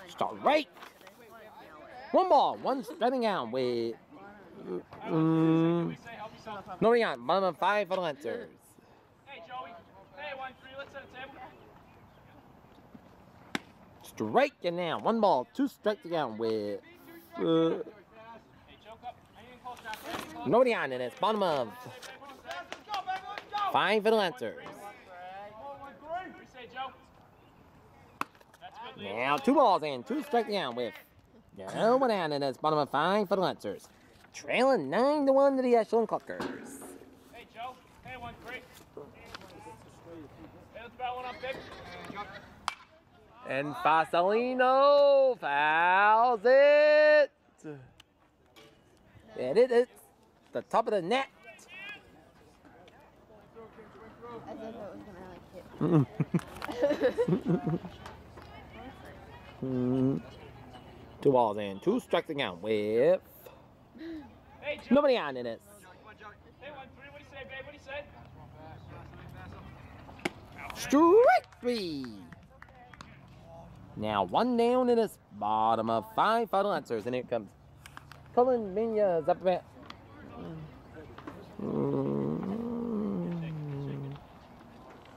Speaker 1: Strike. 1 ball, 1 striking down with nobody on bottom of 5 for the Lancers.
Speaker 5: Hey, Joey. Hey, 1, 3, let's set a table.
Speaker 1: Striking now, 1 ball, 2 strikes down with
Speaker 5: Hey, choke up. Anything close down.
Speaker 1: nobody on in this bottom of 5 for the Lancers.
Speaker 5: What do you say, Joe? That's good, Lee.
Speaker 1: Now 2 balls and 2 strikes down with no one down in this bottom of 5 for the Lancers. Trailing 9-1 to the Ashland Cluckers.
Speaker 5: Hey, Joe. Hey, 1, 3. Hey, let's battle one up, big.
Speaker 1: And Fasolino fouls it. And it is the top of the net.
Speaker 2: I thought that was gonna like hit.
Speaker 1: 2 balls and 2 striking out with
Speaker 5: Hey, Joe.
Speaker 1: nobody on in it.
Speaker 5: Hey, 1, 3, what do you say, babe? What do you say?
Speaker 1: Strike 3. Now 1 down in this bottom of 5 for the Lancers, and here comes Cullen Minyas up at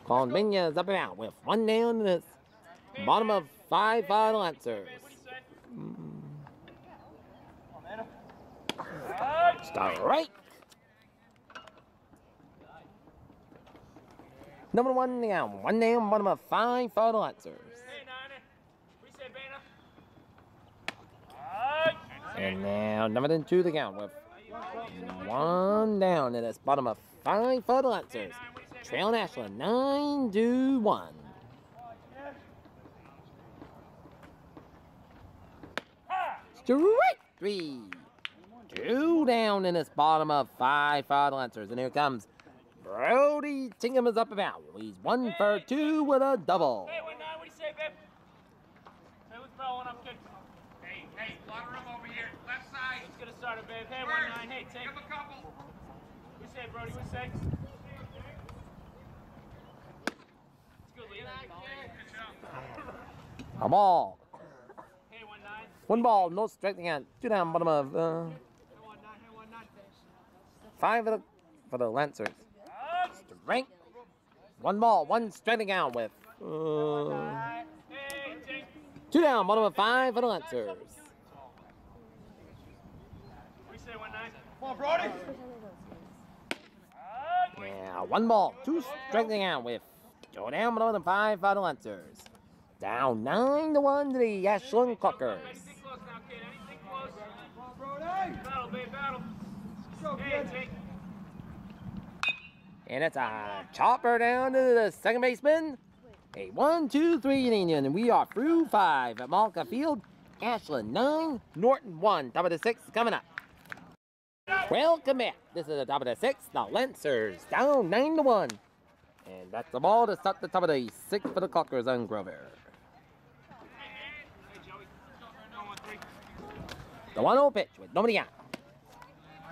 Speaker 1: Cullen Minyas up and out with 1 down in this bottom of 5 for the Lancers. Strike. Number 1 down, 1 down, bottom of 5 for the Lancers.
Speaker 5: Hey, Niner. What do you say, Bana?
Speaker 1: And now number 2 to count with 1 down in this bottom of 5 for the Lancers. Trailing Ashland 9-1. Strike 3. 2 down in this bottom of 5 for the Lancers. And here comes Brody Tingham is up about. He's 1 for 2 with a double.
Speaker 5: Hey, 1, 9, what do you say, babe? Hey, let's battle one up, kid. Hey, a lot of room over here. Left side. Let's get it started, babe. Hey, 1, 9, hey, take. Give him a couple. What do you say, Brody? What do you say? It's good, Lee.
Speaker 1: A ball.
Speaker 5: Hey, 1, 9.
Speaker 1: 1 ball, no striking out. 2 down, bottom of
Speaker 5: Hey, 1, 9. Hey, 1, 9.
Speaker 1: 5 for the Lancers. Strike. 1 ball, 1 striking out with
Speaker 5: Hey, take.
Speaker 1: 2 down, bottom of 5 for the Lancers.
Speaker 5: What do you say, 1, 9?
Speaker 4: Come on, Brody.
Speaker 1: Now 1 ball, 2 striking out with 2 down, bottom of 5 for the Lancers. Down 9-1 to the Ashland Cluckers.
Speaker 5: Anything close now, kid. Anything close.
Speaker 4: Come on, Brody.
Speaker 5: Battle, babe, battle.
Speaker 4: Go,
Speaker 5: Hey,
Speaker 4: kid.
Speaker 5: take.
Speaker 1: And it's a chopper down to the second baseman. A 1, 2, 3 inning, and we are through 5 at Malka Field. Ashland 9, Norton 1. Top of the 6 coming up. Welcome back. This is the top of the 6. The Lancers down 9-1. And that's the ball to start the top of the 6 for the Cluckers on Grover.
Speaker 5: Hey, Joey. No, 1, 3.
Speaker 1: The 1-0 pitch with nobody out.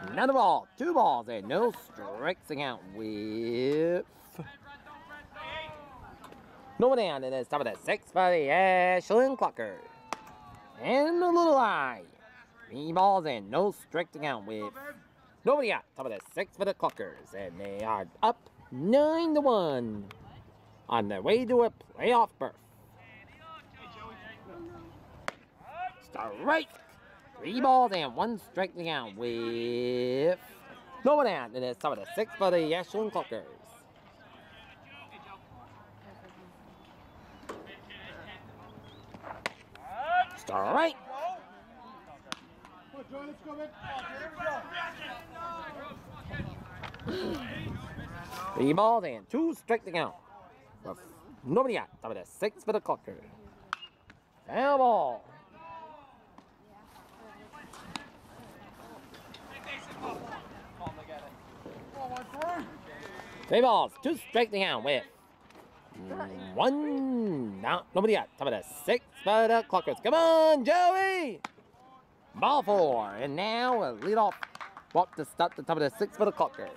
Speaker 1: Another ball, 2 balls, and no strikes out with nobody on in this top of the 6 for the Ashland Cluckers. And a little high. 3 balls and no striking out with nobody out. Top of the 6 for the Cluckers. And they are up 9-1 on their way to a playoff berth. Strike. 3 balls and 1 striking out with no one out. And it's top of the 6th for the Ashland Cluckers. Strike. 3 balls and 2 striking out. Nobody out. Top of the 6th for the Cluckers. Foul ball. 3 balls, 2 striking out with 1. No, nobody out. Top of the 6th for the Cluckers. Come on, Joey. Ball 4. And now a leadoff walk to start the top of the 6th for the Cluckers.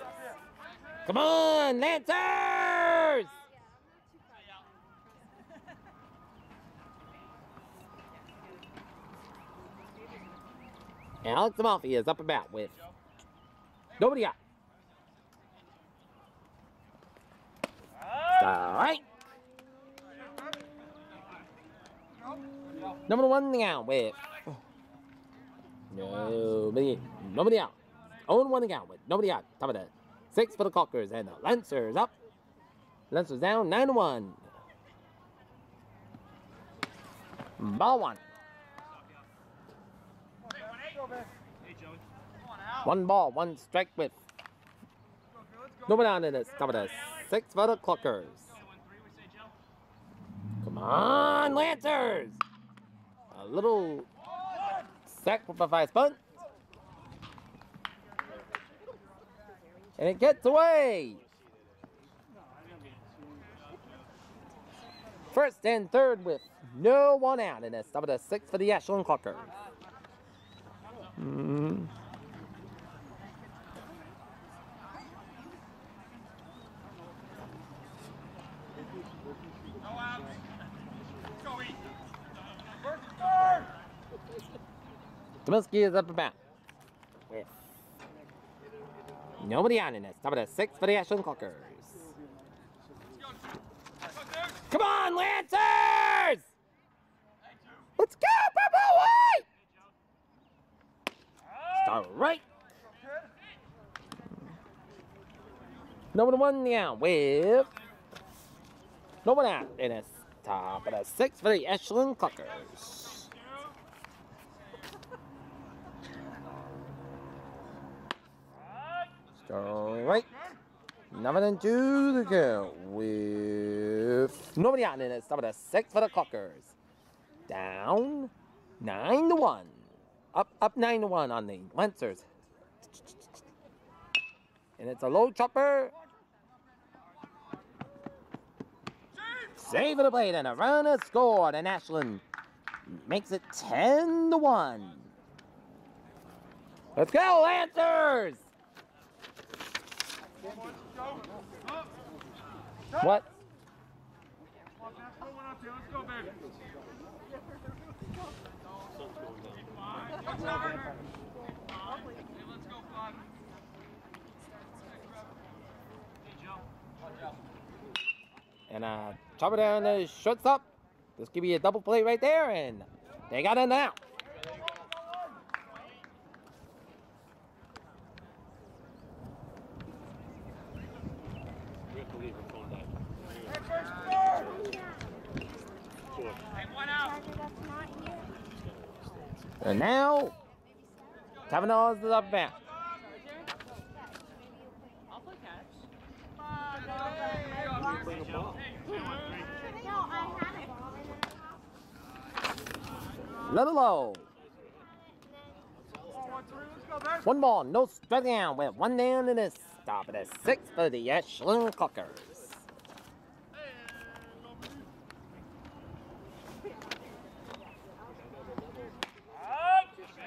Speaker 1: Come on, Lancers! And Alex Amalfi is up and bat with nobody out. Strike. Number 1 out with nobody out. 0-1 out with nobody out. Top of the 6 for the Cluckers and the Lancers up. Lancers down 9-1. Ball 1. 1 ball, 1 strike with nobody out in this. Top of the 6 for the Cluckers. Come on, Lancers! A little sacrifice bunt. And it gets away. First and third with no one out in this. Top of the 6 for the Ashland Cluckers. Tomiski is up and back with nobody out in this. Top of the 6 for the Ashland Cluckers. Come on, Lancers! Let's go, Purple White! Start right. Number 1 out with no one out in this. Top of the 6 for the Ashland Cluckers. Strike. Number 2 to go with nobody out in it. Top of the 6 for the Cluckers. Down 9-1. Up 9-1 on the Lancers. And it's a low chopper. Save of the plate and a run is scored. And Ashland makes it 10-1. Let's go, Lancers! What? And chop it down the shortstop. This could be a double play right there, and they got it now. And now, Kavanaugh is up back.
Speaker 3: I'll play catch.
Speaker 1: Little low. 1 ball, no striking out with 1 down in this. Top of the 6 for the Ashland Cluckers.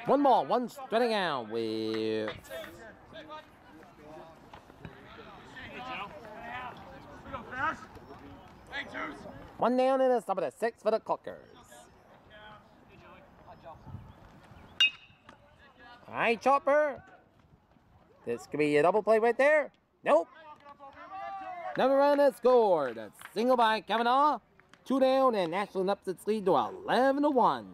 Speaker 1: One ball, 1 striking out with one down in the top of the 6 for the Cluckers. High chopper. This could be a double play right there. Nope. Another run is scored. A single by Kavanaugh. 2 down, and Ashland ups its lead to 11-1.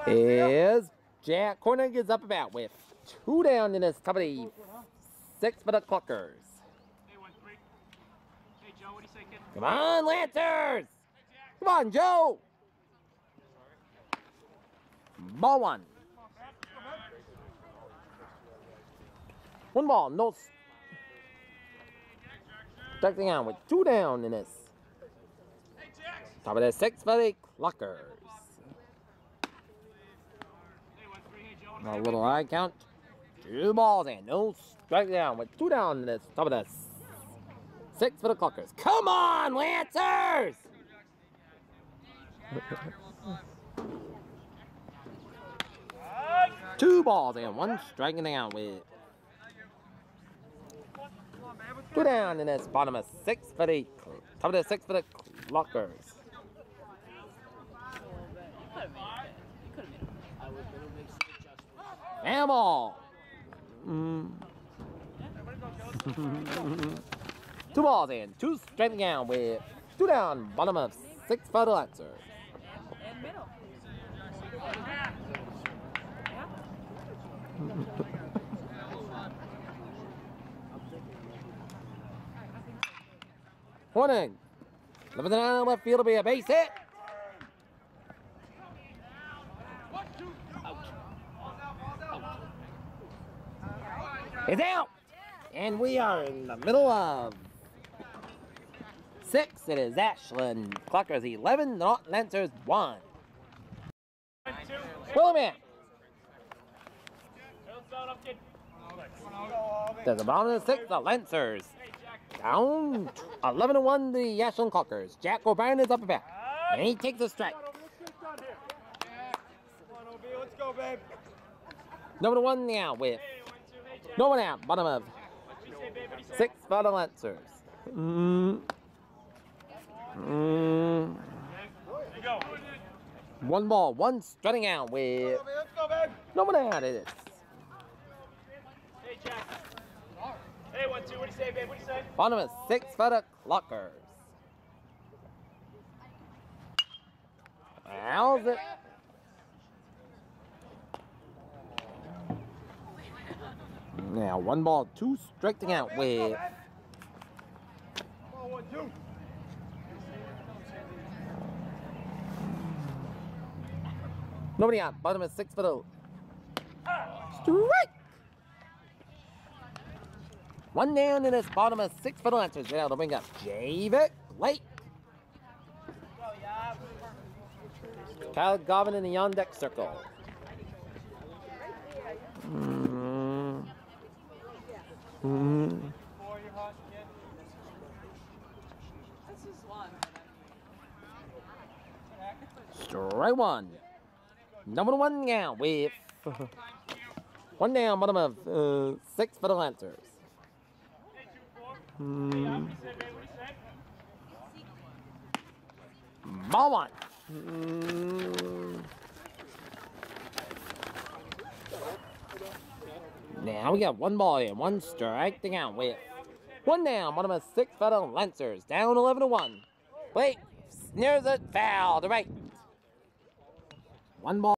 Speaker 1: is Jack Corner gets up about with 2 down in his top of the 6 for the Cluckers.
Speaker 5: Hey, 1-3. Hey, Joe, what do you say, kid?
Speaker 1: Come on, Lancers! Come on, Joe! Ball 1. 1 ball, no striking out with 2 down in his top of the 6 for the Cluckers. A little eye count. 2 balls and no strike down with 2 down in this top of the 6 for the Cluckers. Come on, Lancers! 2 balls and 1 striking out with 2 down in this bottom of 6 for the top of the 6 for the Cluckers. And ball. 2 balls and 2 striking out with 2 down bottom of 6 for the Lancers.
Speaker 3: And middle.
Speaker 1: Warning. Left down left field will be a base hit. It's out. And we are in the middle of 6. It is Ashland Cluckers 11, Norton Lancers 1. William. There's a bottom of the 6, the Lancers. Down 11-1 the Ashland Cluckers. Jack O'Brien is up and back. And he takes a strike.
Speaker 4: Let's go, babe.
Speaker 1: Number 1 now with no one out. Bottom of 6 for the Lancers. 1 ball, 1 strutting out with no one out. It is.
Speaker 5: Hey, Jack. Hey, 1-2. What do you say, babe? What do you say?
Speaker 1: Bottom of 6 for the Cluckers. How's it? Now 1 ball, 2 striking out with
Speaker 4: Ball 1-2.
Speaker 1: nobody out. Bottom of 6 for the strike. 1 down in this bottom of 6 for the Lancers. Now to bring up Javik Lake. Kyle Garvin in the on deck circle. Strike 1. Number 1 now with 1 down, bottom of 6 for the Lancers. Ball 1. Now we got 1 ball and 1 striking out with 1 down, bottom of 6 for the Lancers. Down 11-1. Wait, snares it, foul to right. 1 ball.